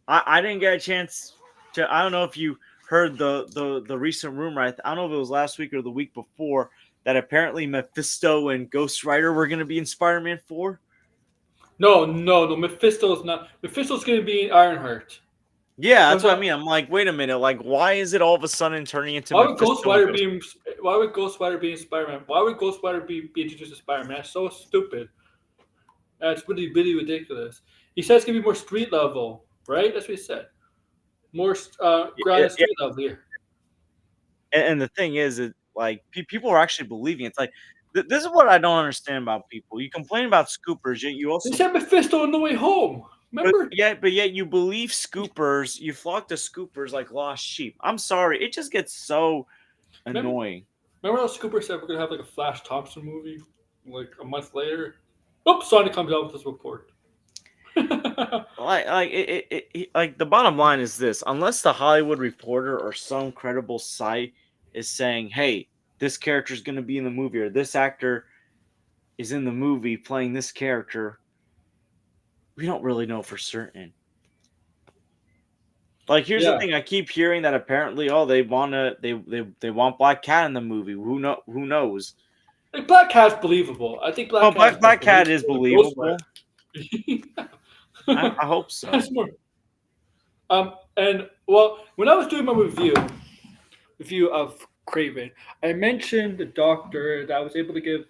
I didn't get a chance to. I don't know if you heard the recent rumor. I don't know if it was last week or the week before that apparently Mephisto and Ghost Rider were going to be in Spider-Man 4. No, no, no. Mephisto's not. Mephisto's gonna be in Ironheart. Yeah, Cause that's what I mean. I'm like, wait a minute, like, why is it all of a sudden turning into why would Ghost Mephisto and Rider Ghost? be? Why would Ghost Rider be in Spider-Man? Why would Ghost Rider be introduced to Spider-Man? That's so stupid. That's really, really ridiculous. He said it's gonna be more street level, right? That's what he said. More Yeah, grounded yeah. street level here. And the thing is, it like people are actually believing. It's like this is what I don't understand about people. You complain about scoopers, yet you They also said Mephisto on the way home. Remember? but yet you believe scoopers. You flock to scoopers like lost sheep. I'm sorry, it just gets so Remember? annoying. Remember how Scooper said we're gonna have like a Flash Thompson movie, like a month later? Oops, Sonic comes out with this report. Like the bottom line is this: unless the Hollywood Reporter or some credible site is saying, "Hey, this character is going to be in the movie," or "This actor is in the movie playing this character," we don't really know for certain. Like, here's the Yeah, thing: I keep hearing that apparently, oh, they want Black Cat in the movie. Who knows? like Black Cat's believable. I think Black Well, Cat is more Black Cat is believable than Ghost believable. I hope so. That's more. And well, when I was doing my review of Craven, I mentioned the doctor that I was able to give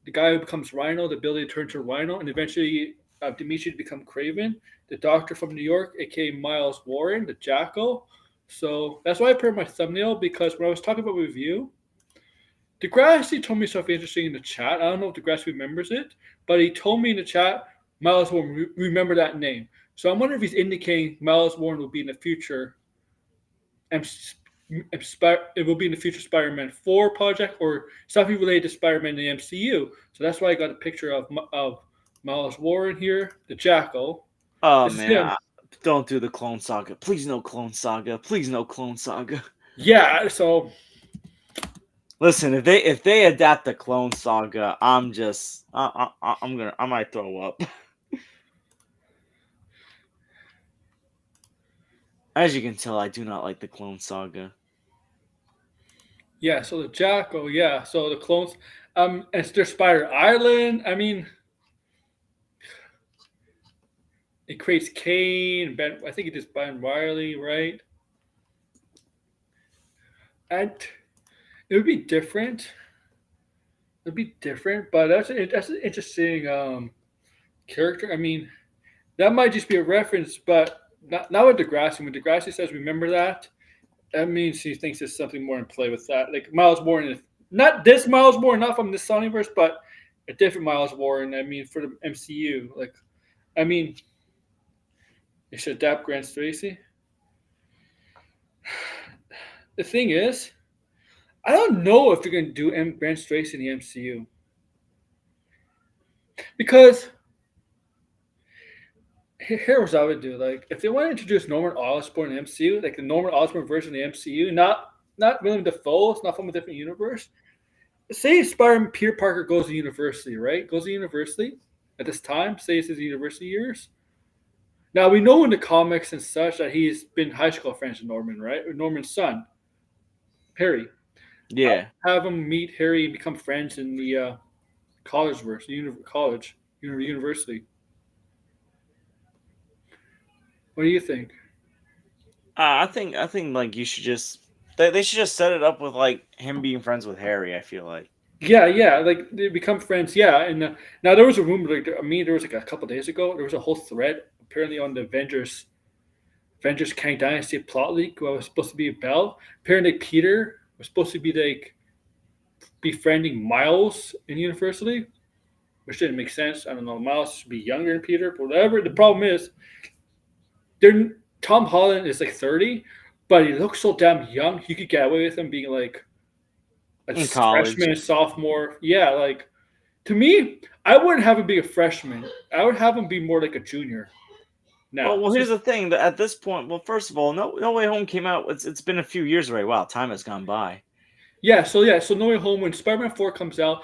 the guy who becomes Rhino the ability to turn to Rhino, and eventually Dimitri to become Craven. The doctor from New York, aka Miles Warren, the Jackal. So that's why I put in my thumbnail because when I was talking about review, Degrassi told me something interesting in the chat. I don't know if Degrassi remembers it, but he told me in the chat, Miles Warren, remember that name. So I'm wondering if he's indicating Miles Warren will be in the future, and it will be in the future Spider-Man 4 project or something related to Spider-Man in the MCU. So that's why I got a picture of Miles Warren here, the Jackal. Oh This is man, him. don't do the Clone Saga. Please no Clone Saga. Please no Clone Saga. Yeah, so Listen, if they adapt the Clone Saga, I'm just I might throw up. As you can tell, I do not like the Clone Saga. yeah, so the Jackal, yeah. So the clones, and there's Spider Island. I mean, it creates Kane, Ben. I think it is Ben Riley, right? And it would be different. It'd be different, but that's an interesting character. I mean, that might just be a reference, but not with Degrassi. When Degrassi says "remember that," that means he thinks there's something more in play with that. Like Miles Warren, not this Miles Warren, not from this Sonyverse, but a different Miles Warren. I mean, for the MCU, like, I mean, they should adapt Grant Stacy. The thing is, I don't know if they're going to do Grant Stacy in the MCU because here's what I would do. Like, if they want to introduce Norman Osborn in the MCU, like the Norman Osborn version of the MCU, not William Dafoe, it's not from a different universe. say Spider Peter Parker goes to university, right? Goes to university at this time. Say it's his university years. Now we know in the comics and such that he's been high school friends with Norman, right? Or Norman's son, Harry. Yeah. Have him meet Harry and become friends in the college verse, college, university. What do you think? I think like you should just they should just set it up with like him being friends with Harry. I feel like. Yeah, yeah, like they become friends. Yeah, and now there was a rumor. Like I mean, there was like a couple days ago. There was a whole thread apparently on the Avengers Kang Dynasty plot leak. Who was supposed to be Bell. Apparently, Peter was supposed to be like befriending Miles in university, which didn't make sense. I don't know. Miles should be younger than Peter, but whatever. The problem is, they're, Tom Holland is like 30, but he looks so damn young. You could get away with him being like a In college. freshman, sophomore. Yeah, like to me, I wouldn't have him be a freshman. I would have him be more like a junior. Well, Now, well, so, here's the thing. That at this point, well, first of all, No Way Home came out. It's been a few years already. Wow, time has gone by. yeah, so No Way Home when Spider-Man 4 comes out.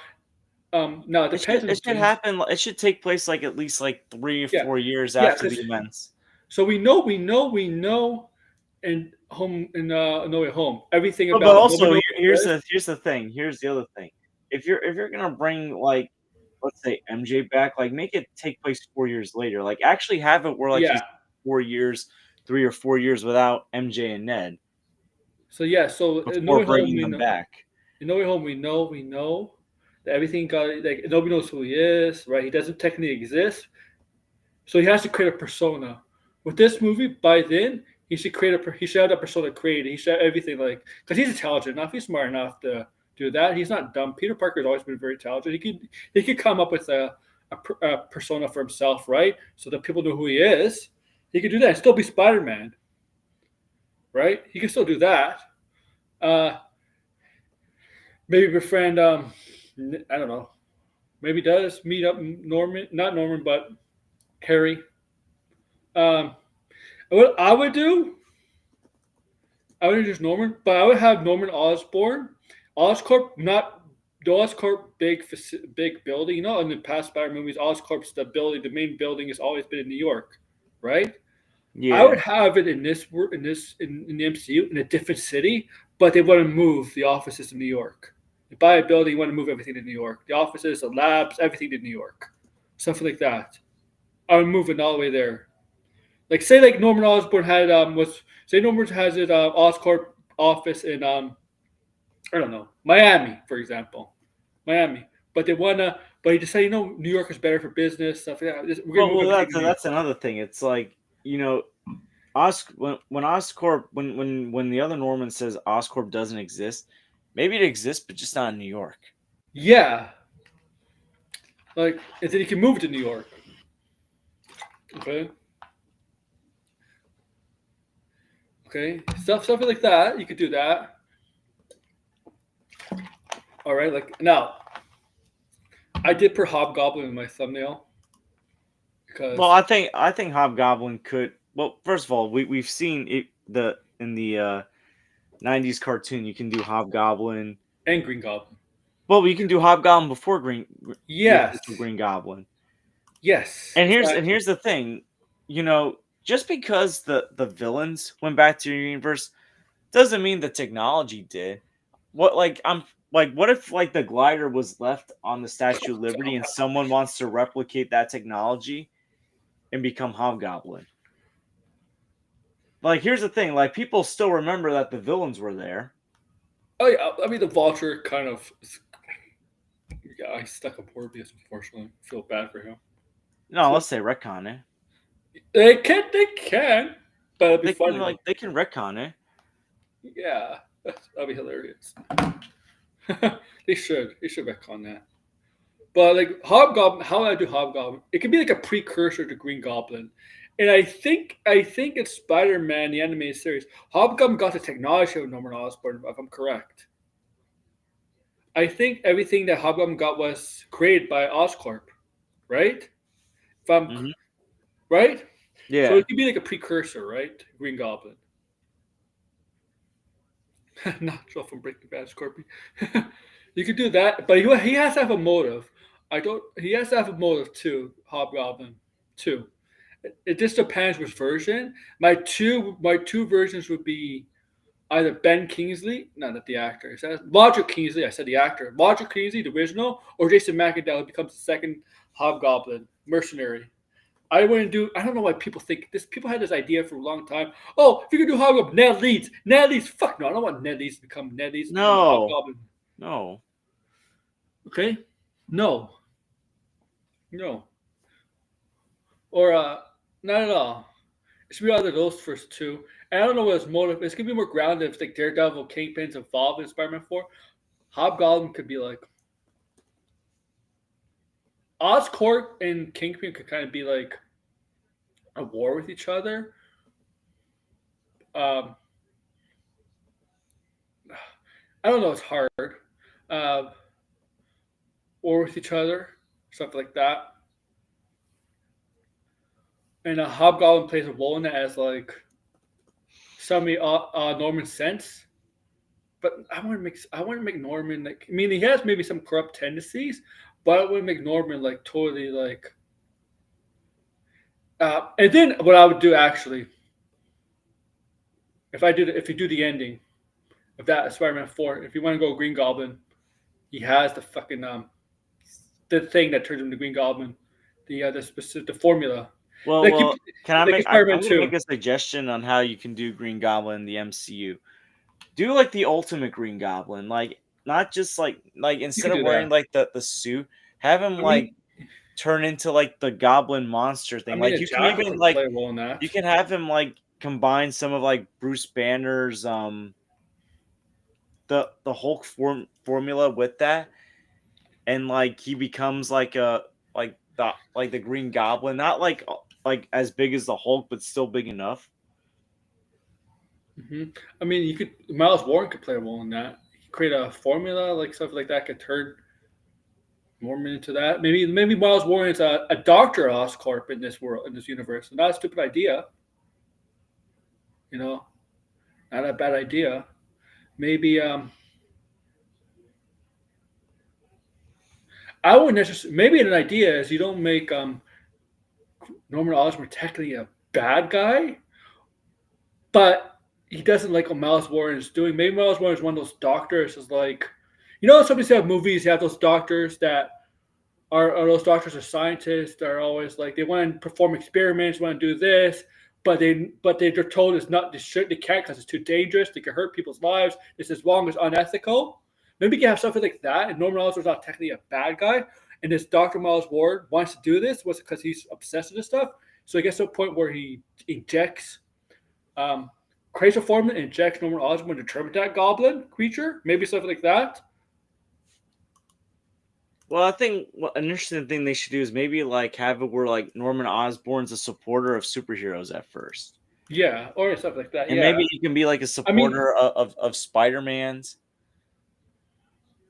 Now it It depends should on it the should things. happen. It should take place like at least like 3 or Yeah, 4 years yeah, after because the events. so we know, and home in No Way Home everything But about nobody also knows who here's it is. the thing. Here's the other thing. If you're gonna bring like let's say MJ back, like make it take place 4 years later. Like actually have it where like Yeah, he's 4 years, 3 or 4 years without MJ and Ned so yeah, so in No before Way Home bringing we them know. back. In No Way Home we know that everything got like nobody knows who he is, right? He doesn't technically exist, so he has to create a persona. With this movie, by then he should have that persona created. He should have everything like because he's intelligent enough, he's smart enough to do that. He's not dumb. Peter Parker's always been very talented. He could come up with a persona for himself, right? So that people know who he is. He could do that and still be Spider Man, right? He can still do that. Uh, maybe befriend I don't know. Maybe does meet up Norman, not Norman, but Harry. Um, what I would do, I would introduce Norman, but I would have Norman Osborn, Oscorp, not the Oscorp big building. You know, in the past Spider movies, Oscorp's the main building has always been in New York, right? I would Yeah. have it in the MCU in a different city, but they want to move the offices to New York. They buy a building, you want to move everything to New York. The offices, the labs, everything to New York. Something like that. I would move it all the way there. Like say like Norman Osborn had was say Norman has his Oscorp office in I don't know, Miami, for example. Miami. But he decided, New York is better for business, stuff like that. We're gonna Well, move well, everything that's to New York. that's another thing. It's like when Oscorp when the other Norman says Oscorp doesn't exist, maybe it exists, but just not in New York. Yeah. Like and then he can move to New York. Okay. Okay. Something like that. You could do that. All right. Like now, I did put Hobgoblin in my thumbnail Well, because I think Hobgoblin could. Well, first of all, we've seen it the in the '90s cartoon. You can do Hobgoblin. and Green Goblin. Well, you can do Hobgoblin before the Yes. official Green Goblin. Yes. And Exactly. here's the thing, just because the villains went back to your universe doesn't mean the technology did. What like I'm like what if like the glider was left on the Statue of Liberty and someone wants to replicate that technology and become Hobgoblin? Like here's the thing, like people still remember that the villains were there. Oh yeah. I mean, the Vulture kind of. Yeah, I stuck up Morbius. Unfortunately, I feel bad for him. No, let's say retcon it. They can, but it'd be funny though. They can retcon it. Yeah, that'd be hilarious. They should back on that. But like Hobgoblin, how would I do Hobgoblin? It could be like a precursor to Green Goblin, and I think it's Spider Man the animated series. Hobgoblin got the technology of Norman Osborn, if I'm correct. I think everything that Hobgoblin got was created by Oscorp, right? If I'm Hmm. right, so Yeah. it could be like a precursor, right? Green Goblin. Not Joe from Breaking Bad, Scorpion. You could do that, but he has to have a motive. I don't. He has to have a motive too. Hobgoblin, too. It just depends which version. My two versions would be either Ben Kingsley, no, not the actor. Is that Roger Kingsley? I said the actor. Roger Kingsley, the original, or Jason McAdoo who becomes the second Hobgoblin mercenary. I wouldn't do. I don't know why people think this. People had this idea for a long time. Oh, if you could do Hobgoblin, Ned Leeds. Ned Leeds. Fuck no, I don't want Ned Leeds to become Ned Leeds to become the No, Hobgoblin. no. Okay, no, no, or not at all. It should be either of those first two. And I don't know what his motive. It's gonna be more grounded if like Daredevil, Kingpin's involved in Spider-Man 4. Hobgoblin could be like Oscorp and Kingpin could kind of be like a war with each other. Um, I don't know. It's hard. Uh, war with each other, stuff like that. And a Hobgoblin plays a role in that as like some Norman sense. But I want to make Norman like. I mean, he has maybe some corrupt tendencies, but I wouldn't make Norman like totally like. And then what I would do actually, if you do the ending of that Spider-Man 4, if you want to go Green Goblin, he has the fucking the thing that turns him to Green Goblin, the specific the formula. Well, Like you, well, can I like make? in Spider-Man I'm gonna 2. make a suggestion on how you can do Green Goblin in the MCU. Do like the ultimate Green Goblin, like not just like You instead could of do wearing that. like the suit, have him I mean, like turn into like the Goblin monster I thing. mean, Like a you can jackal even could like play a role in that. you can have him like combine some of like Bruce Banner's the Hulk formula with that, and like he becomes like a like the Green Goblin, not like as big as the Hulk, but still big enough. I mean, you could Miles Warren could play a role in that. He could create a formula like stuff like that could turn Mormon into that. Maybe Miles Warren is a Doctor Oscorp in this world in this universe. Not a stupid idea, you know, not a bad idea. Maybe I wouldn't necessarily. Maybe an idea is you don't make Norman Osborn technically a bad guy, but he doesn't like what Miles Warren is doing. Maybe Miles Warren is one of those doctors is like, sometimes you have movies, you have those doctors that are those doctors or scientists that are always like they want to perform experiments, want to do this, they're told it's not they can't because it's too dangerous. They can hurt people's lives. This is wrong. It's unethical. Maybe you can have something like that. And Norman Osborn's not technically a bad guy, and this Dr. Miles Ward wants to do this was because he's obsessed with this stuff. So he gets to a point where he injects, um, creates a formula, and injects Norman Osborn to determine that goblin creature. Maybe something like that. Well, I think what an interesting thing they should do is maybe like have it where like Norman Osborn's a supporter of superheroes at first, Yeah, or stuff like that. and Yeah. maybe he can be like a I mean, supporter of Spider Man's.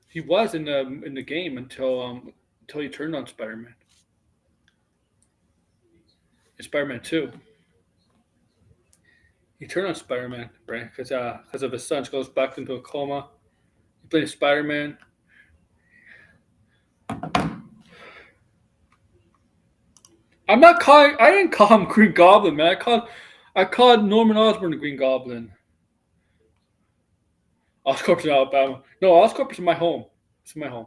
he was in the game until he turned on Spider Man. In Spider Man 2, he turned on Spider Man, right? Because of his son goes back into a coma. He plays Spider Man. I'm not calling. I didn't call him Green Goblin, man. I called Norman Osborn the Green Goblin. Oscorp's in Alabama. No, Oscorp is my home. It's my home.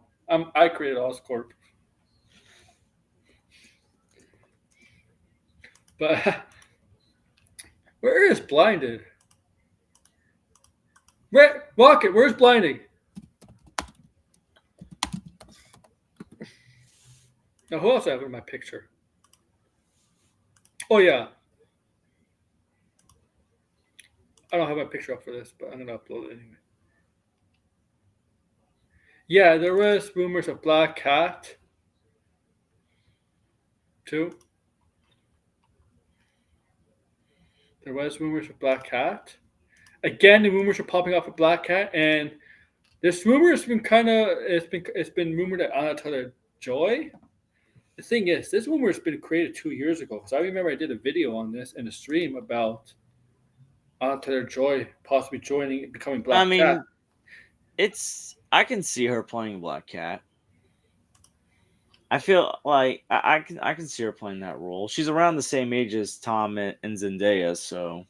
I created Oscorp, but where is Blinded? Rocket, where's Blinding? Now, who else I have in my picture? Oh yeah, I don't have my picture up for this, but I'm gonna upload it anyway. Yeah, there was rumors of Black Cat too. There was rumors of Black Cat. Again, the rumors are popping up for Black Cat, and this rumor has been it's been rumored that Anna Taylor Joy. The thing is, this rumor has been created 2 years ago because I remember I did a video on this in a stream about Anna Taylor Joy possibly joining becoming I Black Cat. mean, it's I can see her playing Black Cat. I feel like I can see her playing that role. She's around the same age as Tom and Zendaya, so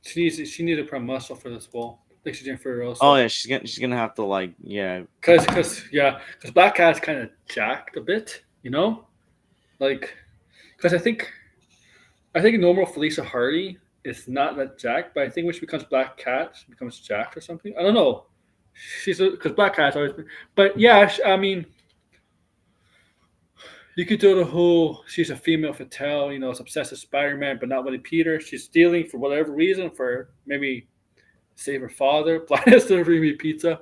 She needs to put muscle for this role. Like she's doing for oh also. yeah, she's gonna have to like yeah. Cause Black Cat's kind of jacked a bit, like because I think normal Felicia Hardy is not that jacked, but I think when she becomes Black Cat, she becomes jacked or something. I don't know. She's because Black Cat's always been, but yeah, I mean, you could do the whole she's a female fatale, is obsessed with Spider-Man, but not really Peter. She's stealing for whatever reason, for maybe save her father. Blindness delivering me pizza.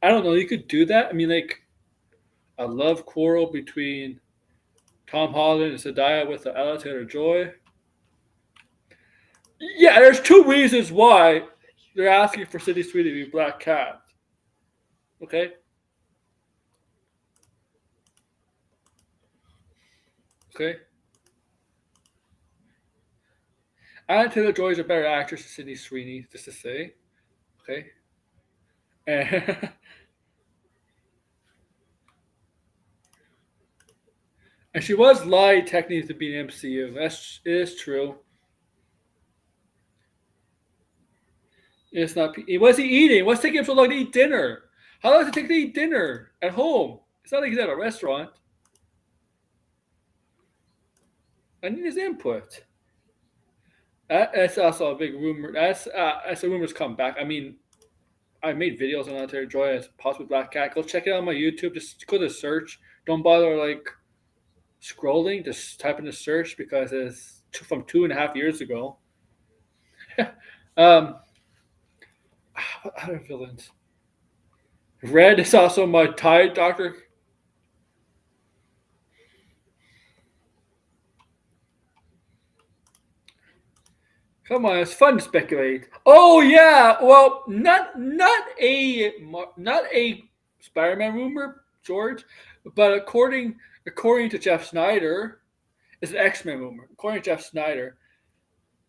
I don't know. You could do that. I mean, like a love quarrel between Tom Holland and Zendaya with the Ella Taylor Joy. Yeah, there's two reasons why they're asking for City Sweet to be Black Cat. Okay? Okay? Anna Taylor Joy is a better actress than Sydney Sweeney, just to say. Okay? And, and she was lied technically to be an MCU. It is true. It's not. What's he eating? What's taking him so long to eat dinner? How long does it take to eat dinner at home? It's not like he's at a restaurant. I need his input. That's also a big rumor. That's the rumors come back. I mean, I made videos on Ontario Joy as possibly Black Cat. Go check it out on my YouTube. Just go to search. Don't bother like scrolling. Just type in the search because it's from 2.5 years ago. um, what other villains? Red is also my Thai doctor. Come on, it's fun to speculate. Oh yeah, well, not a Spider-Man rumor, George, but according to Jeff Snyder, it's an X-Men rumor. According to Jeff Snyder,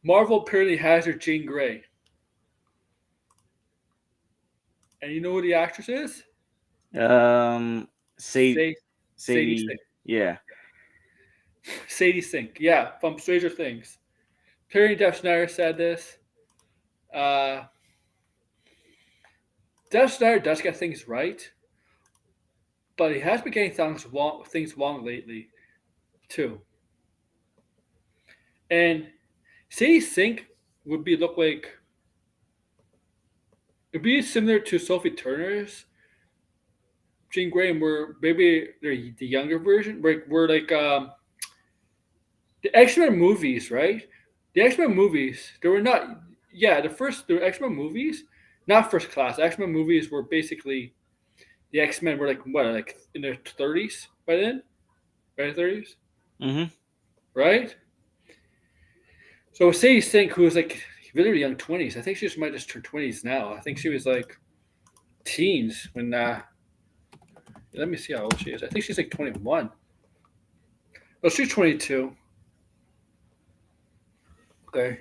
Marvel apparently has her Jean Grey, and you know who the actress is? Um, Sadie, Say, Sadie Sadie, Sink. yeah. Sadie Sink, yeah, from Stranger Things. Apparently, Jeff Snyder said this. Uh, Jeff Snyder does get things right, but he has been getting things wrong lately too. And Sadie Sink would be look like it'd be similar to Sophie Turner's Jean Grey, where maybe they're the younger version. Where like the X Men movies, right? The X Men movies, they were not. Yeah, the X Men movies, not first class. X Men movies were basically the X Men were like what, like in their 30s by then, right? 30s, Mm-hmm. right? So Sadie Sink, who was like really young 20s, I think she just might just turn 20s now. I think she was like teens when. Let me see how old she is. I think she's like 21. Oh, she's 22. Okay.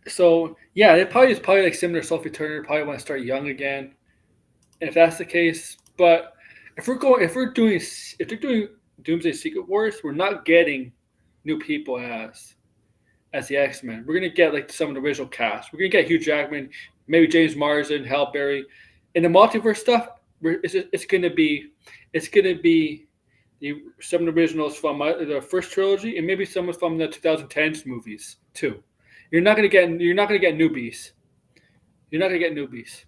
So yeah, it probably is probably like similar to Sophie Turner. Probably want to start young again, if that's the case. But if they're doing Doomsday Secret Wars, we're not getting new people as the X Men. We're gonna get like some of the original cast. We're gonna get Hugh Jackman, maybe James Marsden, Halle Berry. In the multiverse stuff, it's gonna be some of the originals from the first trilogy, and maybe some from the 2010s movies too. You're not gonna get newbies. You're not gonna get newbies.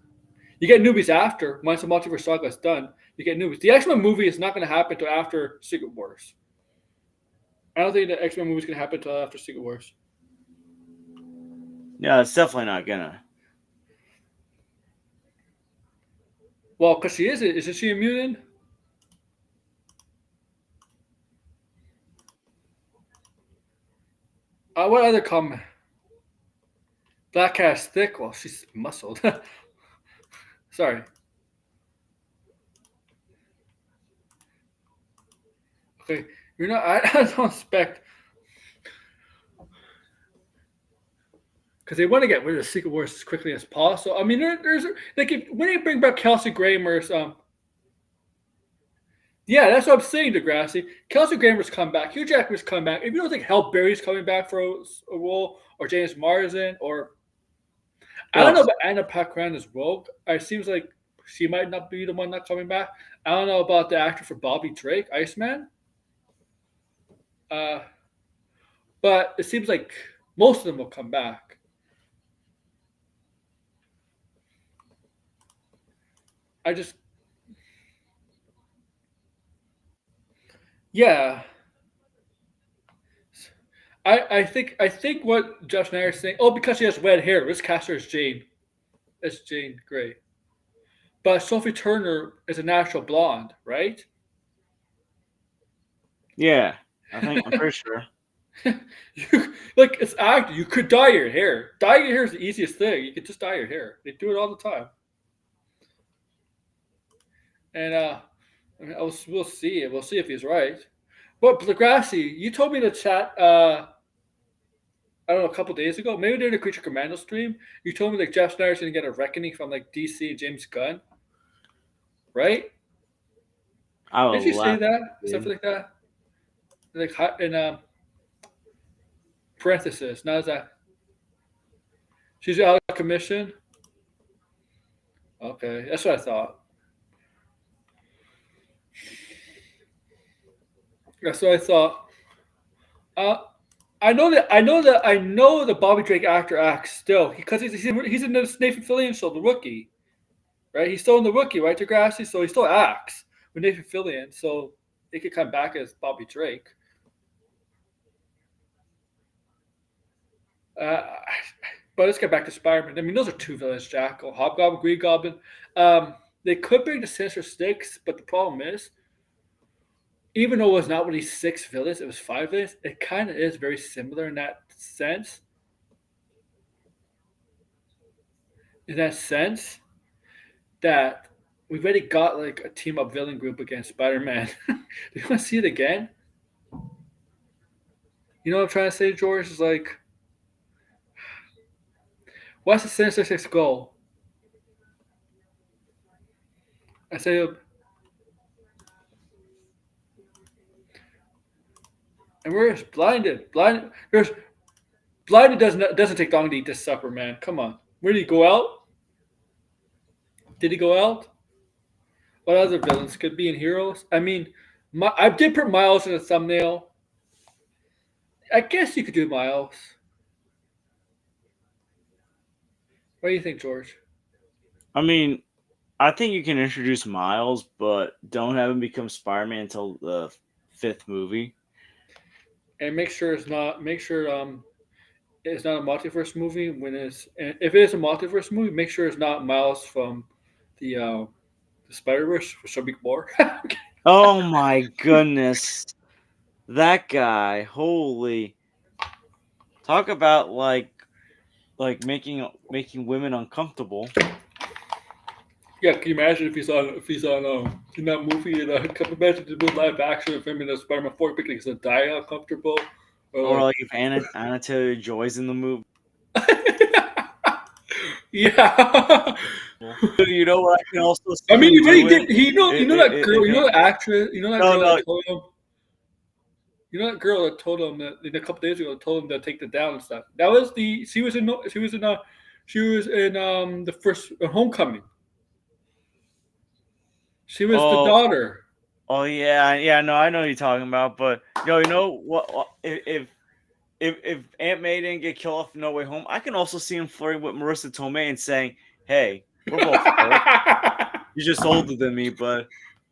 You get newbies after once the multiverse saga is done. You get newbies. The X Men movie is not gonna happen until after Secret Wars. I don't think the X Men movie is gonna happen until after Secret Wars. Yeah, it's definitely not gonna. Well, because isn't she a mutant? What other comment? Black Cat's thick. Well, she's muscled. Sorry. Okay, you're not. I don't expect. because they want to get rid of the Secret Wars as quickly as possible. I mean, there's like when they bring back Kelsey Grammer's, yeah, that's what I'm saying, Degrassi. Kelsey Grammer's come back, Hugh Jackman's come back. If you don't think Hal Berry's coming back for a role, or James Marsden, or I don't know Plus, about Anna Paquin as Rogue. It seems like she might not be the one not coming back. I don't know about the actor for Bobby Drake, Iceman. Uh, but it seems like most of them will come back. I just, yeah. I think what Josh Nair is saying. Oh, because she has red hair. Let's cast her as Jane. It's Jane Grey. But Sophie Turner is a natural blonde, right? yeah, I'm pretty sure. Like it's acting. You could dye your hair. Dye your hair is the easiest thing. You could just dye your hair. They do it all the time. And I mean, we'll see. We'll see if he's right. But Degrassi, you told me to chat. I don't know, a couple days ago, maybe during the Creature Commando stream, you told me like Jeff Snyder's gonna get a reckoning from like DC and James Gunn, right? I would Did you say laugh. that? Dude. Something like that? Like in parenthesis. Now is that she's out of commission? Okay, that's what I thought. That's what I thought. Uh, I know the Bobby Drake actor acts still because he's in the Nathan Fillion show, The Rookie, right? He's still in The Rookie, right, Degrassi? So he still acts with Nathan Fillion, so he could come back as Bobby Drake. Uh, but let's get back to Spider-Man. I mean, those are two villains, Jackal, Hobgoblin, Green Goblin. They could bring the Sinister Six, but the problem is, even though it was not really six villains, it was five villains. It kind of is very similar in that sense. In that sense, that we've already got like a team up villain group against Spider-Man. Do you want to see it again? You know what I'm trying to say, George? Is like, what's the Sinister Six goal? I say, and we're just blinded. Blinded doesn't take long to eat this supper, man. Come on. Where did he go out? Did he go out? What other villains could be in Heroes? I mean, I did put Miles in the thumbnail. I guess you could do Miles. What do you think, George? I mean, I think you can introduce Miles, but don't have him become Spider-Man until the fifth movie. And make sure it's not. Make sure it's not a multiverse movie. When it's if it is a multiverse movie, make sure it's not Miles from the Spider Verse, which will be more. Oh my goodness, that guy! Holy, talk about like making women uncomfortable. Yeah, can you imagine if he's on in that movie? And can you imagine the good live action of him in a Spider-Man 4 because he's gonna die uncomfortable, Or or like if Anna Taylor Joy's in the movie. yeah. You know what I can also see I mean, him you really doing? did. You know that girl. You know the actress. You know that No, girl no. that told him. You know that girl that told him that a couple days ago told him to take the down and stuff. That was the she was in the first Homecoming. She was the Oh, daughter. oh yeah. No, I know what you're talking about. But yo, you know what? If Aunt May didn't get killed off No Way Home, I can also see him flirting with Marissa Tomei and saying, "Hey, we're both adults. You're just older than me, but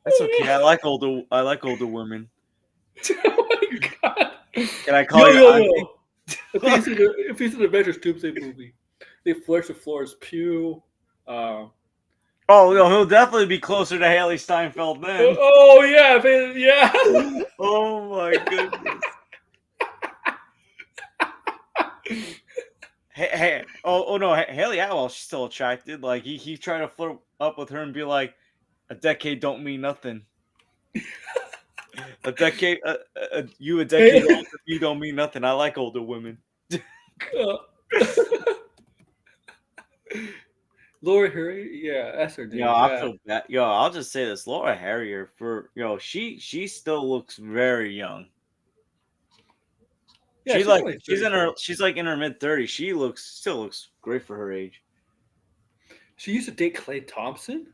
that's okay. I like older women. Oh my god! Can I call Yo you yo auntie?" yo! If he's in the Avengers Doomsday movie, they flush the floors Pew. Oh no, he'll definitely be closer to Haley Steinfeld then. Oh yeah, yeah. Oh my goodness. Oh no, Haley Atwell, she's still attracted. Like he tried to flirt up with her and be like, a decade don't mean nothing. A decade, you a decade older than me don't mean nothing. I like older women. Uh, Laura Harry, yeah, that's her Yo, name. I Yeah, feel bad. Yo, I'll just say this: Laura Harrier she still looks very young. yeah, she's only She's like in her mid-30s. She looks still looks great for her age. She used to date Clay Thompson.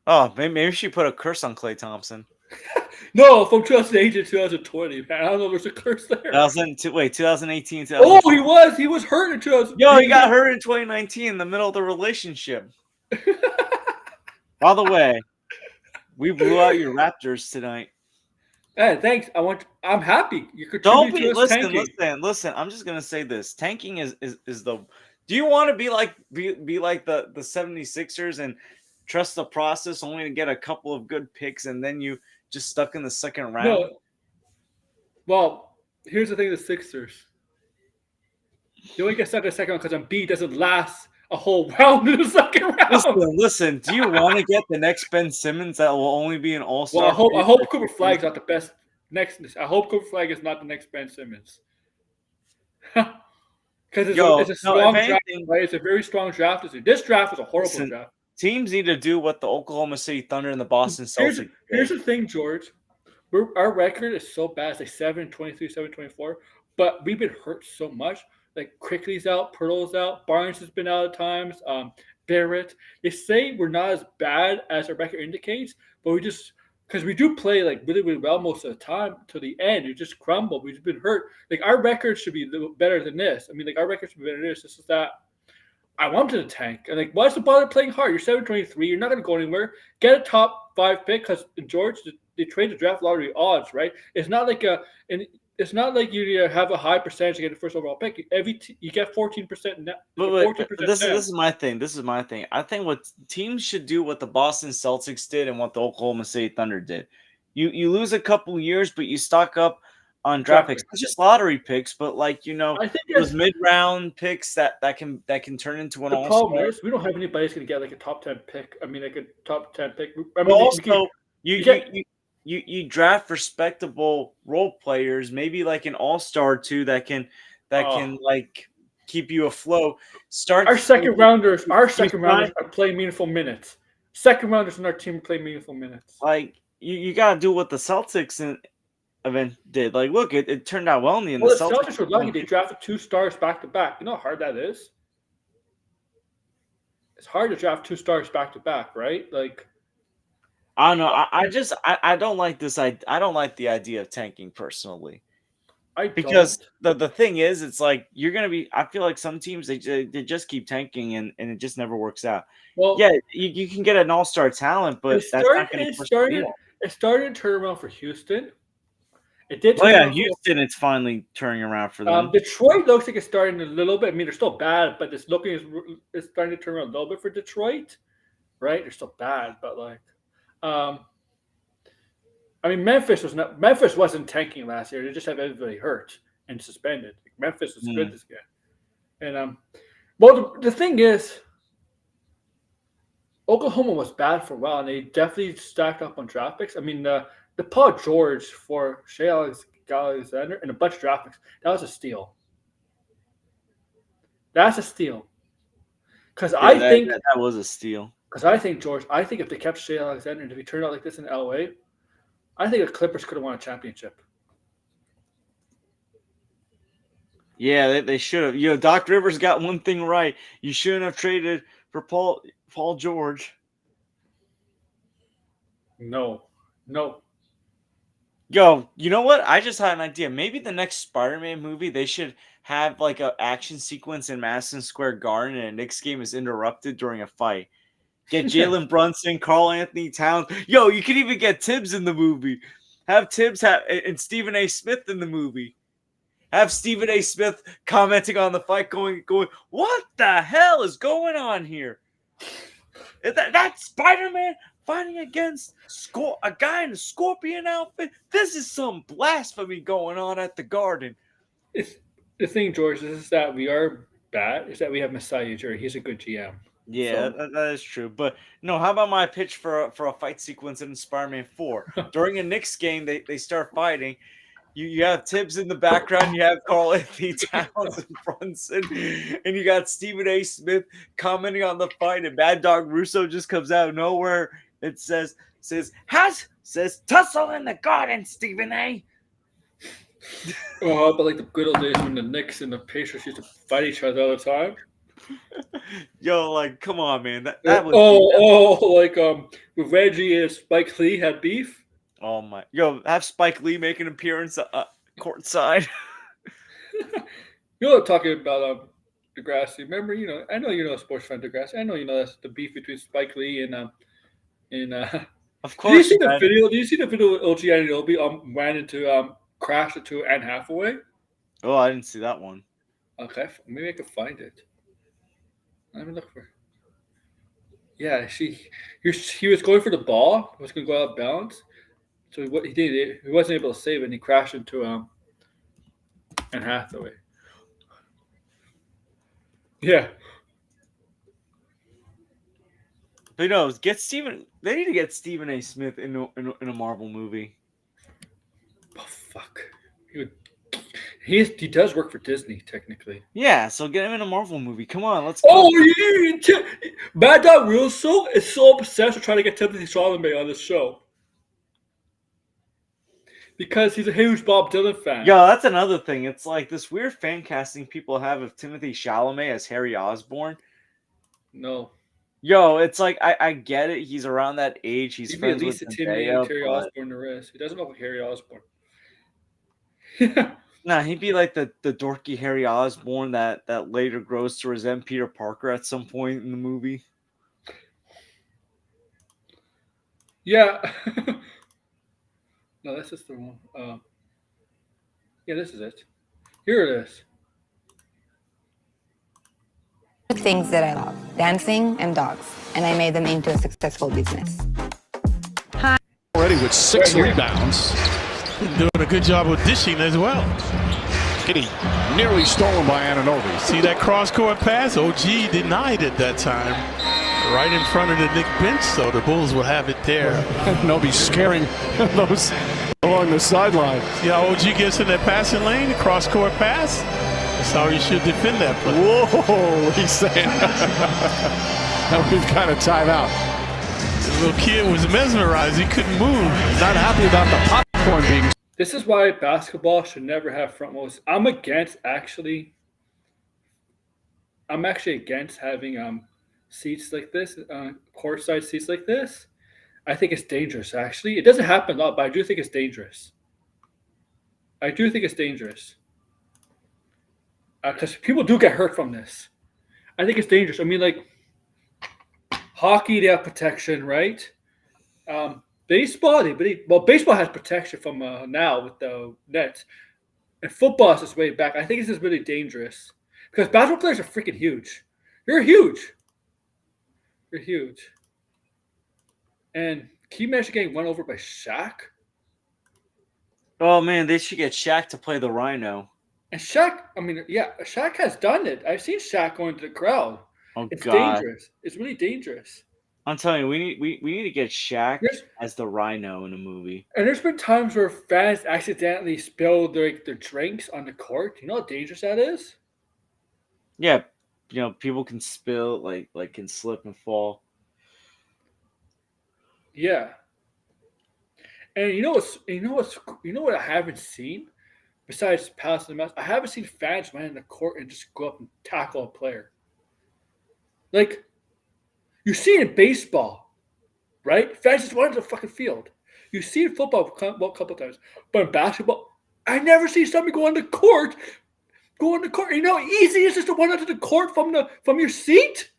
Oh, maybe she put a curse on Clay Thompson. No, from 2008 to 2020. Man, I don't know. There's a curse there. 2018, Oh, 2020. he was hurt in 2000. Yo, he got hurt in 2019 in the middle of the relationship. By the way, we blew out your Raptors tonight. Hey, thanks. I'm happy. You Don't contributed be to us tanking. listen. I'm just gonna say this. Tanking is the do you want to be like the 76ers and trust the process only to get a couple of good picks and then you just stuck in the second round? No, well, here's the thing: the Sixers. They only get stuck in the second round because Embiid doesn't last a whole round in the second round. Listen, do you want to get the next Ben Simmons that will only be an Well, all-star I free hope for Cooper 2 Flag's seasons? not the best next. I hope Cooper Flag is not the next Ben Simmons. Because Yo, it's a no, if strong draft, anything, right? It's a very strong draft. This draft was a horrible listen, draft. teams need to do what the Oklahoma City Thunder and the Boston Here's Celtics here's did. the thing, George. Our record is so bad. It's like 7-23, 7-24. But we've been hurt so much. Like Quickly's out, Pirtle's out, Barnes has been out at times. Barrett. They say we're not as bad as our record indicates, but we just because we do play like really, really well most of the time to the end. You just crumble. We've been hurt. Like our record should be better than this. I mean, like our record should be better than this. This is that. I wanted a tank. And like, why's the bother playing hard? You're 7-23. You're not going to go anywhere. Get a top 5 pick because George, they trade the draft lottery odds, right? It's not like and it's not like you have a high percentage to get the first overall pick. You get 14% net. You get But 14% this chance. is my thing. This is my thing. I think what teams should do what the Boston Celtics did and what the Oklahoma City Thunder did. You lose a couple years, but you stock up on draft Draft picks, pick. not just lottery picks, but like I think those that's mid round picks that can turn into an the all problem star. is we don't have anybody who's going to get like a top 10 pick. I mean, like a top 10 pick. I But mean, also you you you get you you draft respectable role players, maybe like an all star too that uh, can like keep you afloat. Start our second rounders. Our you second rounders sign are playing meaningful minutes. Second rounders in our team play meaningful minutes. like you gotta do what the Celtics event did. Like, look, it turned out well in the end. The Well, the Celtics Celtics were lucky. They drafted 2 stars back to back. You know how hard that is? It's hard to draft 2 stars back to back, right? Like, I don't know. I don't like this. I don't like the idea of tanking personally I because don't. the thing is, it's like you're gonna be. I feel like some teams they just keep tanking and it just never works out. Well, Yeah, you can get an all star talent, it but that's started. not gonna It push the started. needle. It started to turn around for Houston. It did Well, turn yeah, around for Houston, it's finally turning around for them. Detroit. Looks like it's starting a little bit. I mean, they're still bad, but it's starting to turn around a little bit for Detroit. Right? They're still bad, but like, um, I mean, Memphis wasn't tanking last year. They just had everybody hurt and suspended. Memphis was good Hmm. this year. And well, the thing is, Oklahoma was bad for a while, and they definitely stacked up on draft picks. I mean, the Paul George for Alexander and a bunch of draft picks, that was a steal. That's a steal. Because Yeah, I think, that was a steal. George, I think if they kept Shea Alexander and if he turned out like this in LA, I think the Clippers could have won a championship. Yeah, they should have. Doc Rivers got one thing right. You shouldn't have traded for Paul George. No, no. Yo, you know what? I just had an idea. Maybe the next Spider-Man movie, they should have like a action sequence in Madison Square Garden and a Knicks game is interrupted during a fight. Get Jalen Brunson, Carl Anthony Towns. Yo, you could even get Tibbs in the movie. Have Tibbs and Stephen A. Smith in the movie. Have Stephen A. Smith commenting on the fight, going, what the hell is going on here? That's Spider-Man fighting against a guy in a scorpion outfit. This is some blasphemy going on at the Garden. It's the thing, George, is that we are bad. Is that we have Messiah Ujiri. He's a good GM. Yeah, So that is true. But no, how about my pitch for a fight sequence in Spider-Man 4? During a Knicks game, they start fighting, You have Tibbs in the background, you have Carl Anthony Towns and Brunson, and you got Stephen A. Smith commenting on the fight, and Mad Dog Russo just comes out of nowhere. It says tussle in the garden, Stephen A. Oh, but like the good old days when the Knicks and the Pacers used to fight each other all the time. Yo, like, come on, man. That was Like with Reggie and Spike Lee had beef. oh my. Yo, have Spike Lee make an appearance courtside. You know what I'm talking about Degrassi. Remember, I know you know sports fan Degrassi. I know you know that's the beef between Spike Lee and Of Did you course, see the man. video? Did you see the video with OG Anunoby ran into crashed into Anne Hathaway? Oh, I didn't see that one. Okay, maybe I could find it. Let me look for. Yeah, he was going for the ball. He was going to go out of bounds. So what he did, he wasn't able to save it, and he crashed into Anne Hathaway. Yeah. But no, get Stephen. They need to get Stephen A. Smith in a Marvel movie. Oh fuck. He does work for Disney technically. Yeah, so get him in a Marvel movie. Come on, let's go. Oh yeah, Mad Dog Russo is so obsessed with trying to get Timothy Chalamet on this show because he's a huge Bob Dylan fan. Yo, that's another thing. It's like this weird fan casting people have of Timothy Chalamet as Harry Osborn. No. Yo, it's like I get it. He's around that age. He's He'd be at friends with least a Timmy Zendaya, Terry but Osborne the rest. He doesn't look like Harry Osborne. nah, he'd be like the dorky Harry Osborn that later grows to resent Peter Parker at some point in the movie. Yeah. No, this is the one. Yeah, this is it. Here it is. Things that I love, dancing and dogs, and I made them into a successful business. Already with 6 Right here. rebounds. Doing a good job with dishing as well. Getting nearly stolen by Anunoby. See that cross-court pass? OG denied it that time. Right in front of the Knick bench, so the Bulls will have it there. Anunoby scaring those along the sideline. See how OG gets in that passing lane, the cross-court pass? That's how you should defend that play. Whoa, he's saying. Now we've got a timeout. The little kid was mesmerized. He couldn't move. Not happy about the popcorn being. This is why basketball should never have front rows. I'm actually against having seats like this, courtside seats like this. I think it's dangerous. Actually, it doesn't happen a lot, but I do think it's dangerous. Because people do get hurt from this. I think it's dangerous. I mean, like hockey, they have protection, right? Baseball, baseball has protection from now with the nets, and football is just way back. I think this is really dangerous because basketball players are freaking huge. You're huge. And can you imagine getting run over by Shaq? Oh man, they should get Shaq to play the Rhino. And Shaq, Shaq has done it. I've seen Shaq go into the crowd. Oh It's god, dangerous. It's really dangerous. I'm telling you, we need to get Shaq Yes. as the Rhino in a movie. And there's been times where fans accidentally spill their drinks on the court. You know how dangerous that is? Yeah, people can spill, like can slip and fall. Yeah. And you know what I haven't seen besides passing the mouse? I haven't seen fans run in the court and just go up and tackle a player. Like you see it in baseball, right? Fans just run into the fucking field. You see it in football a couple times, but in basketball, I never see somebody go on the court. You know how easy it is just to run onto the court from your seat?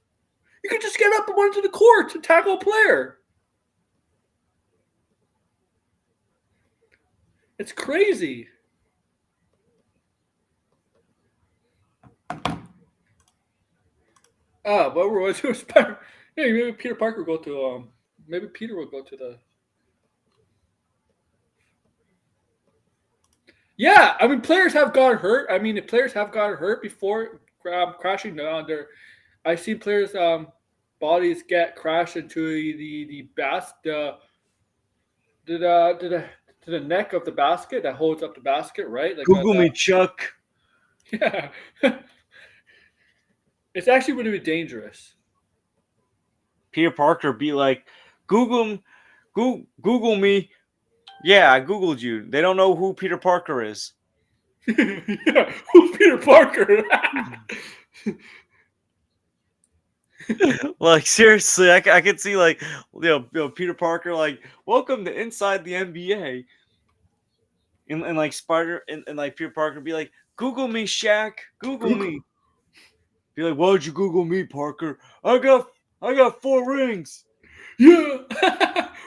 You can just get up and run into the court and tackle a player. It's crazy. But we're to Spider. Yeah, maybe Peter Parker will go to maybe Peter will go to the. Yeah, I mean players have gotten hurt. I mean the players have gotten hurt before crashing down there. I've seen players' bodies get crashed into the to the neck of the basket that holds up the basket, right? Like Google me, Chuck. yeah. It's actually really dangerous. Peter Parker be like, Google me. Yeah, I Googled you. They don't know who Peter Parker is. Yeah, who's Peter Parker? Like seriously, I could see like Peter Parker like welcome to Inside the NBA, and like Spider and like Peter Parker be like Google me, Shaq, Google me. Be like, why'd you Google me, Parker? I got 4 rings. Yeah.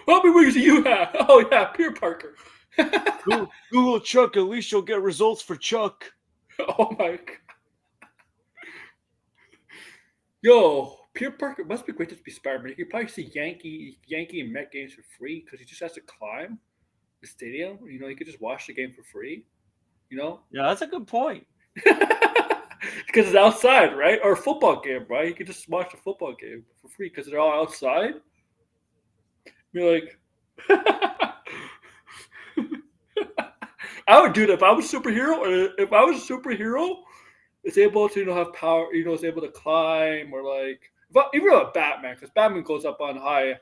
How many wings do you have? Oh yeah, Peter Parker. Google Chuck. At least you'll get results for Chuck. Oh my god. Yo, Peter Parker must be great to be Spider-Man. You could probably see Yankee and Met games for free because he just has to climb the stadium. You know, he could just watch the game for free. You know, Yeah, that's a good point. because it's outside, right? Or a football game, right? You could just watch a football game for free because they're all outside. You're like, I would do that if I was a superhero. If I was a superhero, it's able to have power. It's able to climb or like even a Batman, because Batman goes up on high,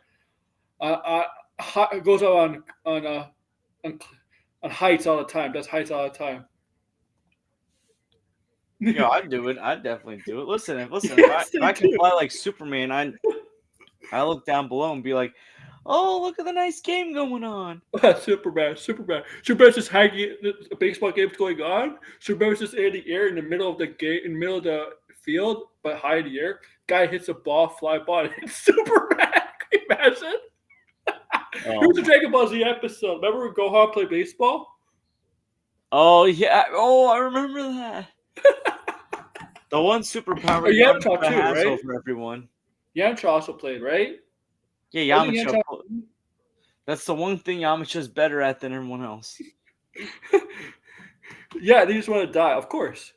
goes up on heights all the time. Does heights all the time. Yeah, I'd do it. I'd definitely do it. Listen, Yes, if they I can do. fly like Superman, I look down below and be like, oh, look at the nice game going on. Superman's just hanging. A baseball game's going on. Superman's just in the air in the middle of the game, in the middle of the field, but high in the air. Guy hits a ball, fly ball, and it's Superman. Can you imagine? It was a Dragon Ball Z episode. Remember when Gohan played baseball? Oh yeah. Oh, I remember that. The one superpower Yamcha Yamcha too, has right? over everyone. Yamcha also played, right? Yeah, Wasn't Yamcha. Yamcha- That's the one thing Yamcha's better at than everyone else. Yeah, they just want to die, of course.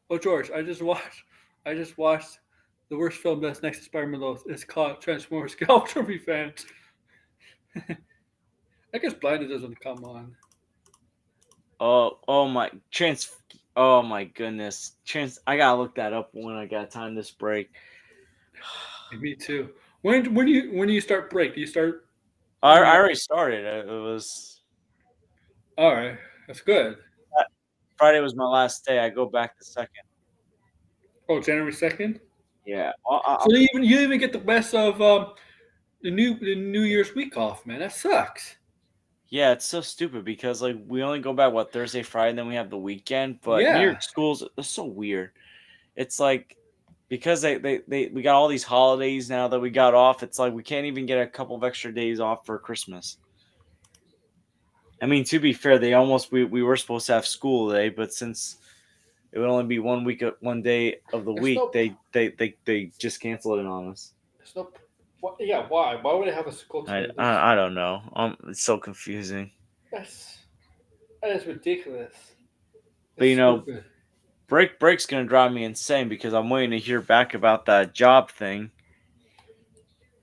Oh, George, I just watched the worst film that's next to Spider-Man. It's called Transformers. Ultra be fans. I guess Blinded doesn't come on. Oh my goodness. I gotta look that up when I got time this break. Me too. When do you start break? Do you start? I already started. It was All right, that's good. Friday was my last day. I go back the second. Oh, January 2nd. Yeah. So you even get the best of the New Year's week off, man. That sucks. Yeah, it's so stupid because like we only go back Thursday, Friday, and then we have the weekend. But New Yeah. York schools are so weird. It's like because we got all these holidays now that we got off. It's like we can't even get a couple of extra days off for Christmas. I mean, to be fair, we were supposed to have school today, but since it would only be 1 day of the There's week, no- they just canceled it on us. There's no. Yeah, why? Why would they have a school? I don't know. It's so confusing. That is ridiculous. But Stupid. break's gonna drive me insane because I'm waiting to hear back about that job thing.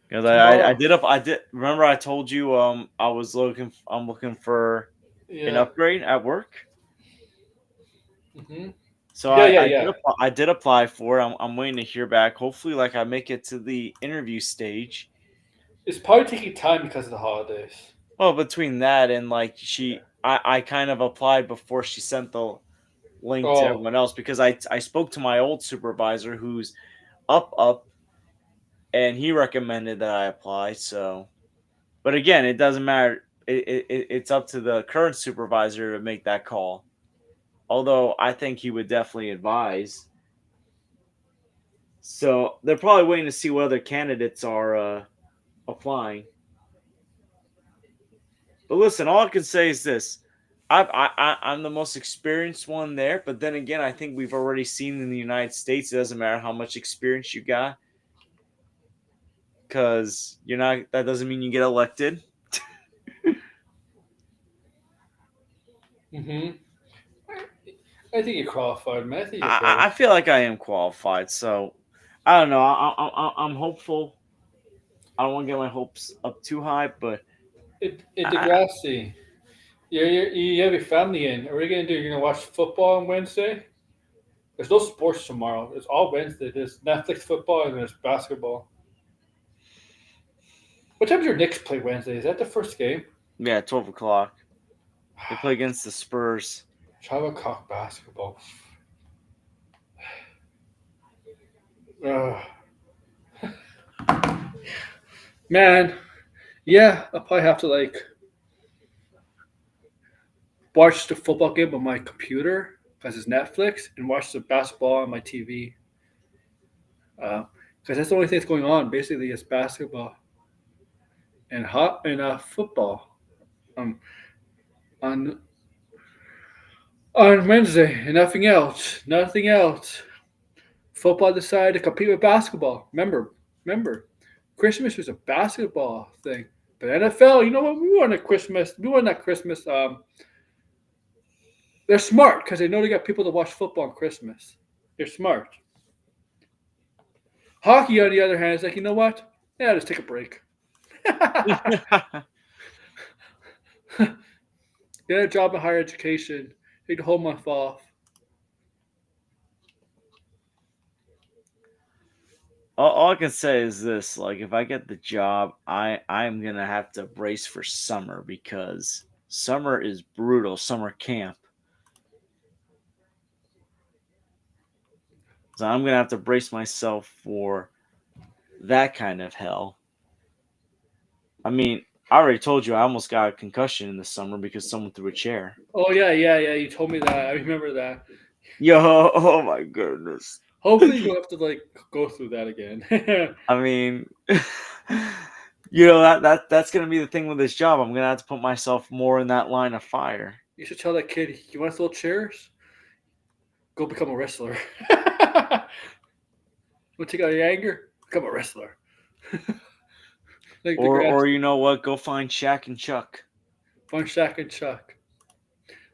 Because I did. Remember I told you I'm looking for an upgrade at work. Mm-hmm. So I did apply for it. I'm waiting to hear back. Hopefully, like I make it to the interview stage. It's probably taking time because of the holidays. Well, between that and like I kind of applied before she sent the link to everyone else because I spoke to my old supervisor who's up, and he recommended that I apply. So, but again, it doesn't matter. It's up to the current supervisor to make that call. Although I think he would definitely advise. So they're probably waiting to see what other candidates are applying. But listen, all I can say is this: I'm the most experienced one there. But then again, I think we've already seen in the United States it doesn't matter how much experience you got, because you're not. That doesn't mean you get elected. Mm-hmm. I think you're qualified, man. I think you're I feel like I am qualified, so I don't know. I'm hopeful. I don't want to get my hopes up too high, but Degrassi. You have your family in. What are you gonna do? You're gonna watch football on Wednesday? There's no sports tomorrow. It's all Wednesday. There's Netflix football and there's basketball. What time does your Knicks play Wednesday? Is that the first game? yeah, 12 o'clock. They play against the Spurs. 12 o'clock basketball. Ugh. Man, yeah, I'll probably have to watch the football game on my computer because it's Netflix and watch the basketball on my TV. Because that's the only thing that's going on. Basically, it's basketball and football on on Wednesday and nothing else. Nothing else. Football decided to compete with basketball. Remember, Christmas was a basketball thing. But NFL, you know what? We want a Christmas. We want that Christmas. They're smart because they know they got people to watch football on Christmas. They're smart. Hockey, on the other hand, is like, you know what? Yeah, just take a break. Get a job in higher education. Take the whole month off. All I can say is this: like, if I get the job, I'm gonna have to brace for summer because summer is brutal. Summer camp, so I'm gonna have to brace myself for that kind of hell. I mean, I already told you I almost got a concussion in the summer because someone threw a chair. Oh yeah. You told me that. I remember that. Yo, oh my goodness. Hopefully, you don't have to go through that again. I mean, that's gonna be the thing with this job. I'm gonna have to put myself more in that line of fire. You should tell that kid, you want to throw chairs? Go become a wrestler. Want to take out your anger? Become a wrestler. Or you know what? Go find Shaq and Chuck. Find Shaq and Chuck.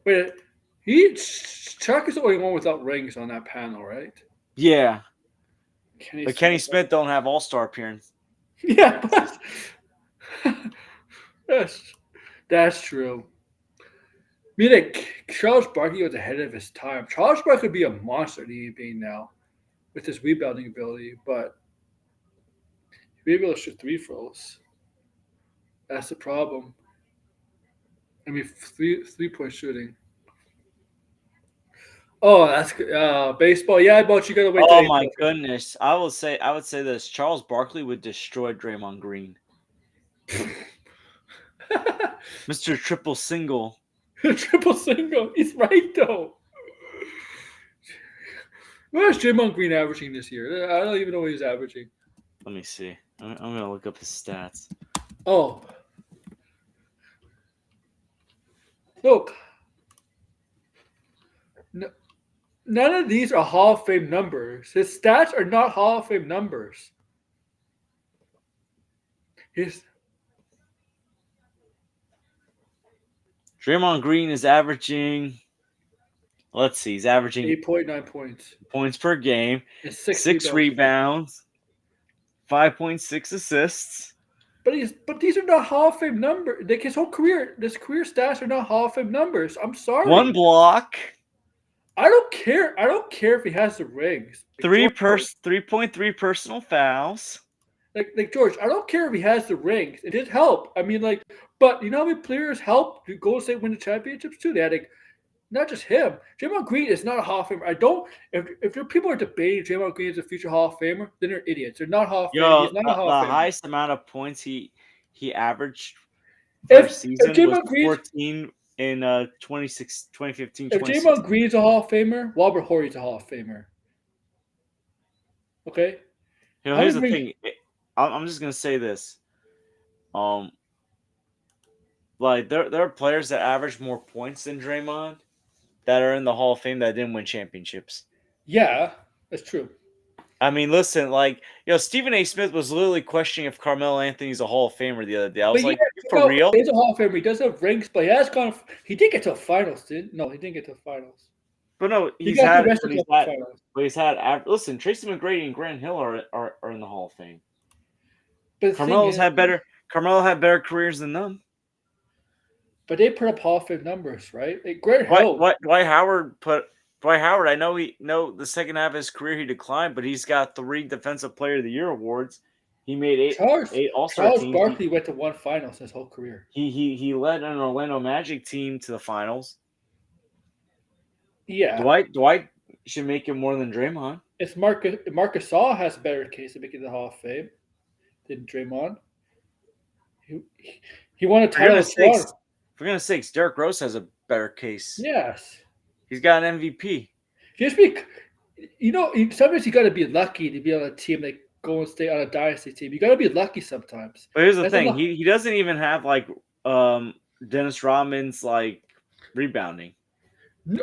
Wait, Chuck is the only one without rings on that panel, right? Yeah, Kenny but Kenny Smith don't have All-Star appearance. Yeah, but that's true. I mean, Charles Barkley was ahead of his time. Charles Barkley could be a monster in the NBA now with his rebounding ability, but he'd be able to shoot three throws. That's the problem. I mean, three-point shooting. Oh, that's baseball. Yeah, but you gotta wait. Oh my goodness! I would say this: Charles Barkley would destroy Draymond Green. Mr. Triple Single. Triple single. He's right though. What is Draymond Green averaging this year? I don't even know what he's averaging. Let me see. I'm gonna look up his stats. Oh, look. No, none of these are Hall of Fame numbers. His stats are not Hall of Fame numbers. Draymond Green is averaging. Let's see. He's averaging 8.9 points. Points per game. And 6 rebounds. 5.6 assists. But these are not Hall of Fame numbers. Like his career stats are not Hall of Fame numbers. I'm sorry. 1 block. I don't care. I don't care if he has the rings. 3.3 personal fouls. Like George, I don't care if he has the rings. It did help. I mean, but you know how many players helped Golden State win the championships too? They had not just him. Draymond Green is not a Hall of Famer. I don't. If there are people are debating Draymond Green is a future Hall of Famer, then they're idiots. They're not Hall of Famer. He's not a Hall of Famer. The highest amount of points he averaged per season was 14 in 2015. If Draymond Green's a Hall of Famer, Robert Horry's a Hall of Famer. Okay. Here's the thing. I'm just gonna say this. Like there are players that average more points than Draymond that are in the Hall of Fame that didn't win championships. Yeah, that's true. I mean, listen, Stephen A. Smith was literally questioning if Carmelo Anthony's a Hall of Famer the other day. I was for real? He's a Hall of Famer. He does have rings, but he did get to the finals, didn't? No, he didn't get to the finals. But no, he's had. Listen, Tracy McGrady and Grant Hill are in the Hall of Fame. But the thing Carmelo's is, had better. Carmelo had better careers than them. but they put up Hall of Fame numbers, right? Like Grant Dwight, Hill, Dwight, Dwight Howard put Dwight Howard. I know the second half of his career he declined, but he's got 3 Defensive Player of the Year awards. He made eight All Star Charles teams. Barkley went to one finals his whole career. He led an Orlando Magic team to the finals. Yeah, Dwight should make it more than Draymond. it's Marcus Gasol has a better case of making the Hall of Fame than Draymond. He won a For title. goodness sakes, Derrick Rose has a better case. Yes, He's got an MVP. just sometimes you got to be lucky to be on a team like Golden State on a dynasty team. You got to be lucky sometimes. But here's the That's thing: a lot- he doesn't even have like Dennis Rodman's like rebounding.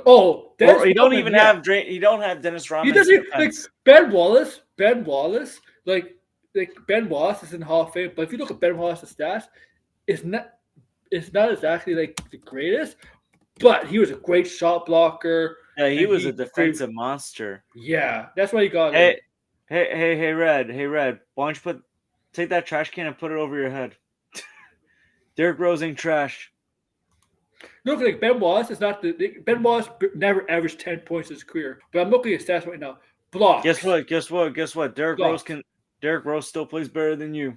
Oh, Or he don't Rodman, even yeah. he don't have Dennis He Rodman's doesn't like defense. Ben Wallace. Like Ben Wallace is in the Hall of Fame, but if you look at Ben Wallace's stats, it's not exactly like the greatest. But he was a great shot blocker. Yeah, he and was a defensive monster. Yeah, that's why he got. Hey, Red. Why don't you take that trash can and put it over your head? Derrick Rose ain't trash. Look, like Ben Wallace is not Ben Wallace never averaged 10 points in his career. But I'm looking at stats right now. Blocks. Guess what? Derrick Blocks. Rose still plays better than you.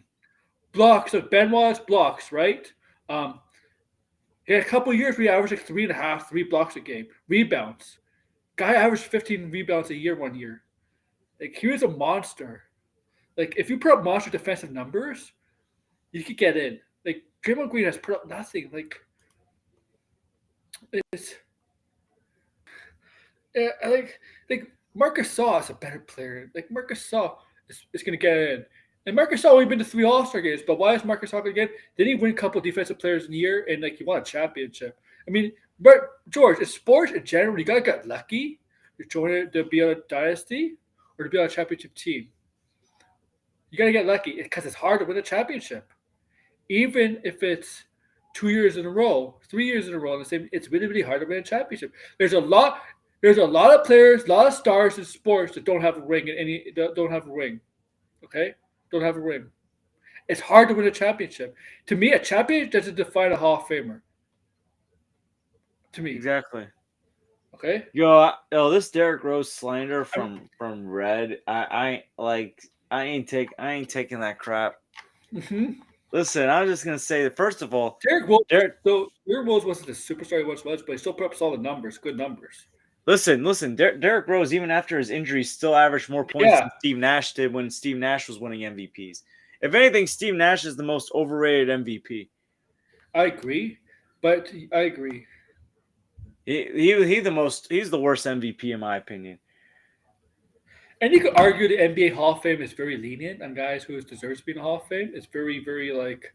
Blocks. So Ben Wallace blocks, right? He had a couple of years where he averaged like 3 blocks a game. Rebounds. Guy averaged 15 rebounds a year 1 year. Like he was a monster. Like if you put up monster defensive numbers, you could get in. Like Draymond Green has put up nothing. Like it's like Marcus Gasol is a better player. Like Marcus Gasol is going to get in. And Marcus Gasol only been to 3 All-Star games, but why is Marcus Gasol again? Didn't he win a couple of defensive players in the year and like he won a championship? I mean, but George, in sports in general, you gotta get lucky to be on a dynasty or to be on a championship team. You gotta get lucky because it's hard to win a championship. Even if it's 2 years in a row, 3 years in a row, in the same, it's really, really hard to win a championship. There's a lot of players, a lot of stars in sports that don't have a ring don't have a ring. Okay? Don't have a ring. It's hard to win a championship. To me, a champion doesn't define a Hall of Famer. To me. Exactly. Okay? Yo, this Derrick Rose slander from Red. I ain't taking that crap. Mm-hmm. Listen, I was just gonna say that first of all, Derrick Rose wasn't the superstar he once was, but he still put up solid numbers, good numbers. Listen. Derrick Rose, even after his injury, still averaged more points Yeah. than Steve Nash did when Steve Nash was winning MVPs. If anything, Steve Nash is the most overrated MVP. I agree. He's the worst MVP in my opinion. And you could argue the NBA Hall of Fame is very lenient on guys who deserves to be in the Hall of Fame. It's very, very like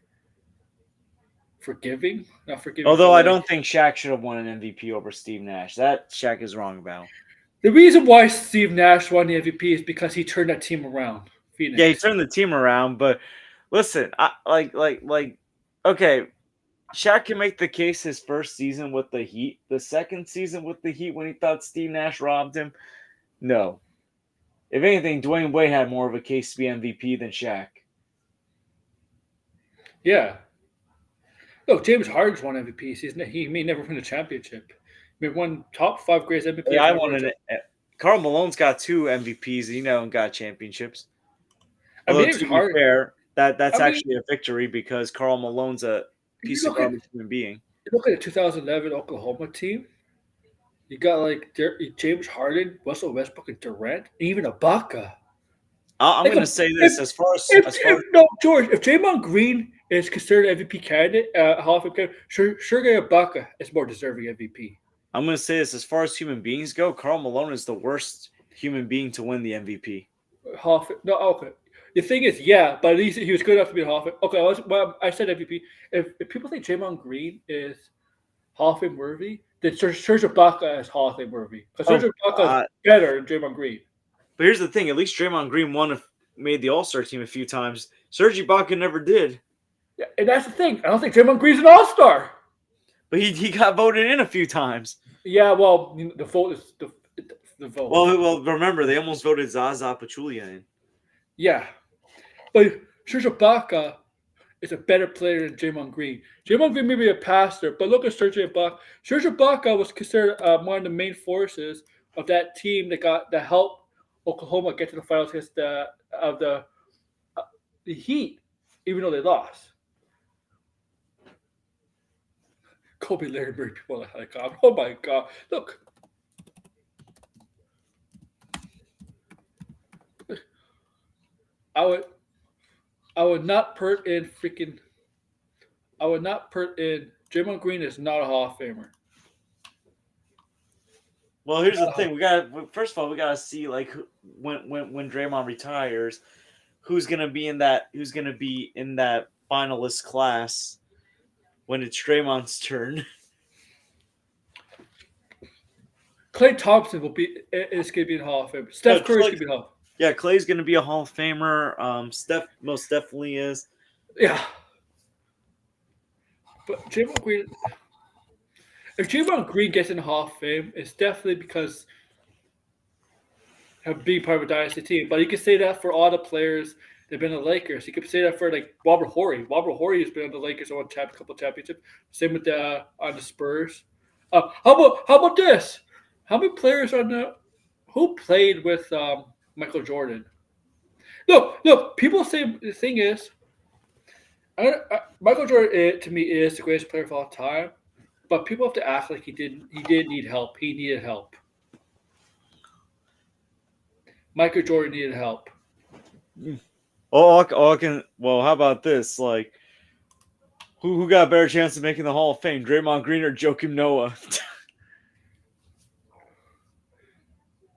forgiving. Not forgiving. Although but, I like, don't think Shaq should have won an MVP over Steve Nash. That Shaq is wrong about. the reason why Steve Nash won the MVP is because he turned that team around. Phoenix. Yeah, he turned the team around, but listen, okay, Shaq can make the case his first season with the Heat, the second season with the Heat when he thought Steve Nash robbed him. No. If anything, Dwayne Wade had more of a case to be MVP than Shaq. Yeah. Look, James Harden's won MVPs. He may never win a championship. He won top 5 greatest MVP. Yeah, I wanted it. Karl Malone's got 2 MVPs. He never got championships. Although, to be fair, that's actually a victory because Karl Malone's a piece of garbage human being. Look at the 2011 Oklahoma team. You got like James Harden, Russell Westbrook, and Durant, and even Ibaka. I'm going to say this as far as George, if Draymond Green is considered MVP candidate, Hall of Fame candidate, Serge Ibaka is more deserving MVP. I'm going to say this as far as human beings go. Karl Malone is the worst human being to win the MVP. Hall of Fame, no, okay. The thing is, yeah, but at least he was good enough to be a Hall of Fame. Okay, I said MVP. If people think Draymond Green is Hall of Fame worthy, then Serge Ibaka is Hall of Fame worthy. Because Serge Ibaka is better than Draymond Green. But here's the thing: at least Draymond Green made the All-Star team a few times. Serge Ibaka never did. Yeah, and that's the thing. I don't think Draymond Green's an All-Star. But he got voted in a few times. Yeah, well, the vote is the vote. Well, remember they almost voted Zaza Pachulia in. Yeah, but Serge Ibaka is a better player than Draymond Green. Draymond Green may be a passer, but look at Serge Ibaka. Serge Ibaka was considered one of the main forces of that team that helped Oklahoma get to the finals against the Heat, even though they lost. Kobe, Larry Bird, people like God. Oh my God! Look, I would not put in freaking. I would not put in. Draymond Green is not a Hall of Famer. Well, here's the thing: first of all, we gotta see like when Draymond retires, who's gonna be in that finalist class when it's Draymond's turn. Klay Thompson is going to be in the Hall of Fame. Steph Curry's going to be in the Hall. Yeah, Clay's gonna be a Hall of Famer. Steph most definitely is. Yeah. But Draymond Green, if Draymond Green gets in the Hall of Fame, it's definitely because of being part of a dynasty team. But you can say that for all the players that've been in the Lakers. You could say that for like Robert Horry. Robert Horry has been on the Lakers and won a couple championships. Same with on the Spurs. How about this? How many players who played with Michael Jordan? Look. People say the thing is, Michael Jordan to me is the greatest player of all time, but people have to act like he did need help. He needed help. Michael Jordan needed help. Well, how about this? Like, who got a better chance of making the Hall of Fame, Draymond Green or Joakim Noah?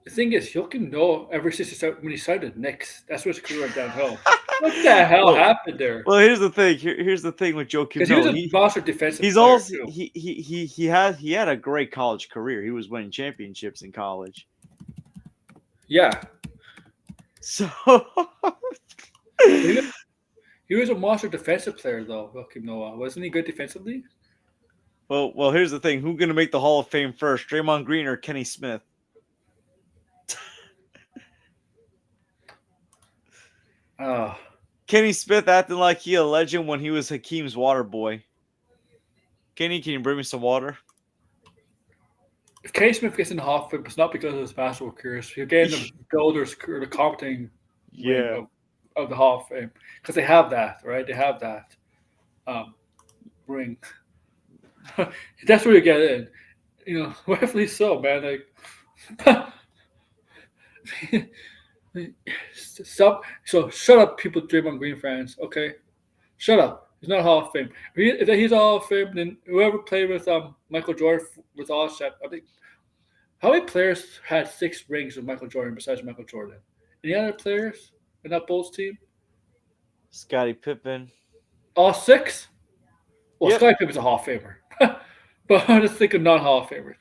The thing is, Joakim Noah, ever since when he signed the Knicks, that's when his career went downhill. What the hell happened there? Well, here's the thing. Here's the thing with Joakim Noah. He was a monster defensive he's player also too. he had a great college career. He was winning championships in college. Yeah. So he was a monster defensive player, though. Joakim Noah, wasn't he good defensively? Well, here's the thing. Who's gonna make the Hall of Fame first, Draymond Green or Kenny Smith? Kenny Smith acting like he a legend when he was Hakeem's water boy. Kenny, can you bring me some water? If Kenny Smith gets in the Hall of Fame, it's not because of his basketball career. He'll get in the builders or the commenting of the Hall of Fame because they have that, right? They have that ring. That's where you get in. You know, rightfully so, man. Like, so shut up, people, Draymond Green fans. Okay, shut up. He's not a Hall of Fame. If he's a Hall of Fame, then whoever played with Michael Jordan was all set. I think. How many players had 6 rings with Michael Jordan besides Michael Jordan? Any other players in that Bulls team? Scottie Pippen. All 6? Well, Yep. Scottie Pippen's a Hall of Famer. But I'm just thinking non-Hall of Famers.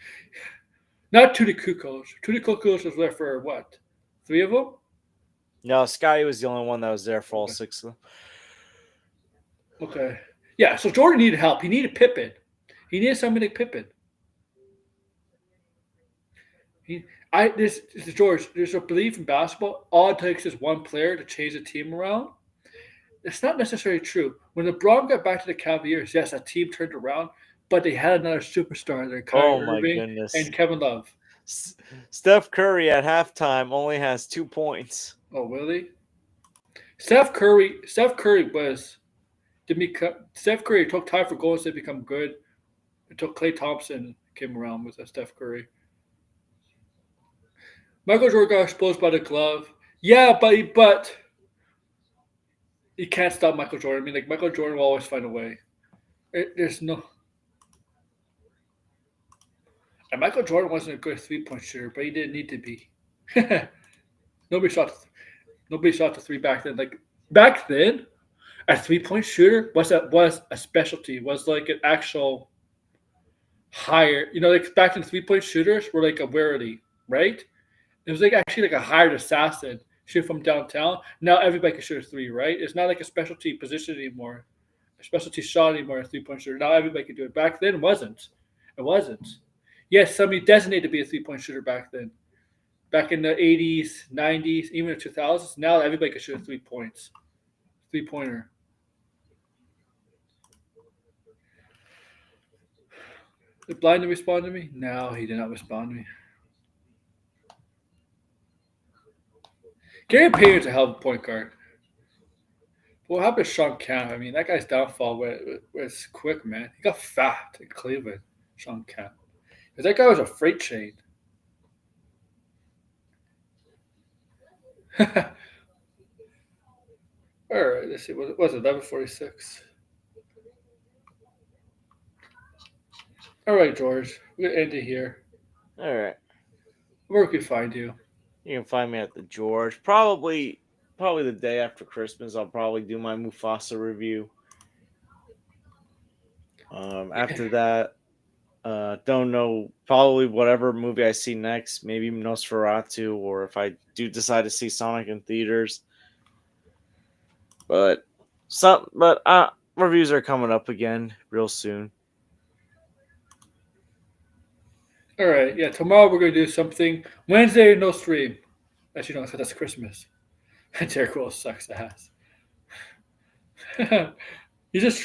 Not Tutti Kukoc. Tutti Kukoc was there for what? 3 of them? No, Scottie was the only one that was there for all 6 of them. Okay. Yeah, so Jordan needed help. He needed Pippen. He needed somebody like Pippen. George, there's a belief in basketball. All it takes is one player to change the team around. It's not necessarily true. When LeBron got back to the Cavaliers, yes, that team turned around, but they had another superstar there, Kyrie Irving and Kevin Love. Steph Curry at halftime only has 2 points. Oh, really? Steph Curry took time for Golden State to become good until Klay Thompson came around with Steph Curry. Michael Jordan got exposed by the glove. Yeah, but you can't stop Michael Jordan. I mean, like, Michael Jordan will always find a way. There's no. And Michael Jordan wasn't a good 3-point shooter, but he didn't need to be. Nobody shot the 3 back then. Like, back then, a 3-point shooter was a specialty. Was like an actual higher. You know, like back then, 3-point shooters were like a rarity, right? It was like actually like a hired assassin shoot from downtown. Now everybody can shoot a 3, right? It's not like a specialty position anymore, a specialty shot anymore. A 3-point shooter. Now everybody can do it. Back then, it wasn't. Yes, somebody designated to be a 3-point shooter back then. Back in the 80s, 90s, even the 2000s, now everybody can shoot 3 points. 3-pointer. Did Blind respond to me? No, he did not respond to me. Gary Payton's a hell of a point guard. What happened to Sean Kemp? I mean, that guy's downfall was quick, man. He got fat in Cleveland, Sean Kemp. Because that guy was a freight train. All right, let's see. What was it? 11:46. All right, George. We're gonna end it here. All right. Where can we find you? You can find me at the George. Probably the day after Christmas. I'll probably do my Mufasa review. After that, don't know. Probably whatever movie I see next. Maybe Nosferatu, or if I do decide to see Sonic in theaters. But reviews are coming up again real soon. All right, yeah. Tomorrow we're gonna do something. Wednesday, no stream. As you know, so that's Christmas. Derek Rose sucks ass. He just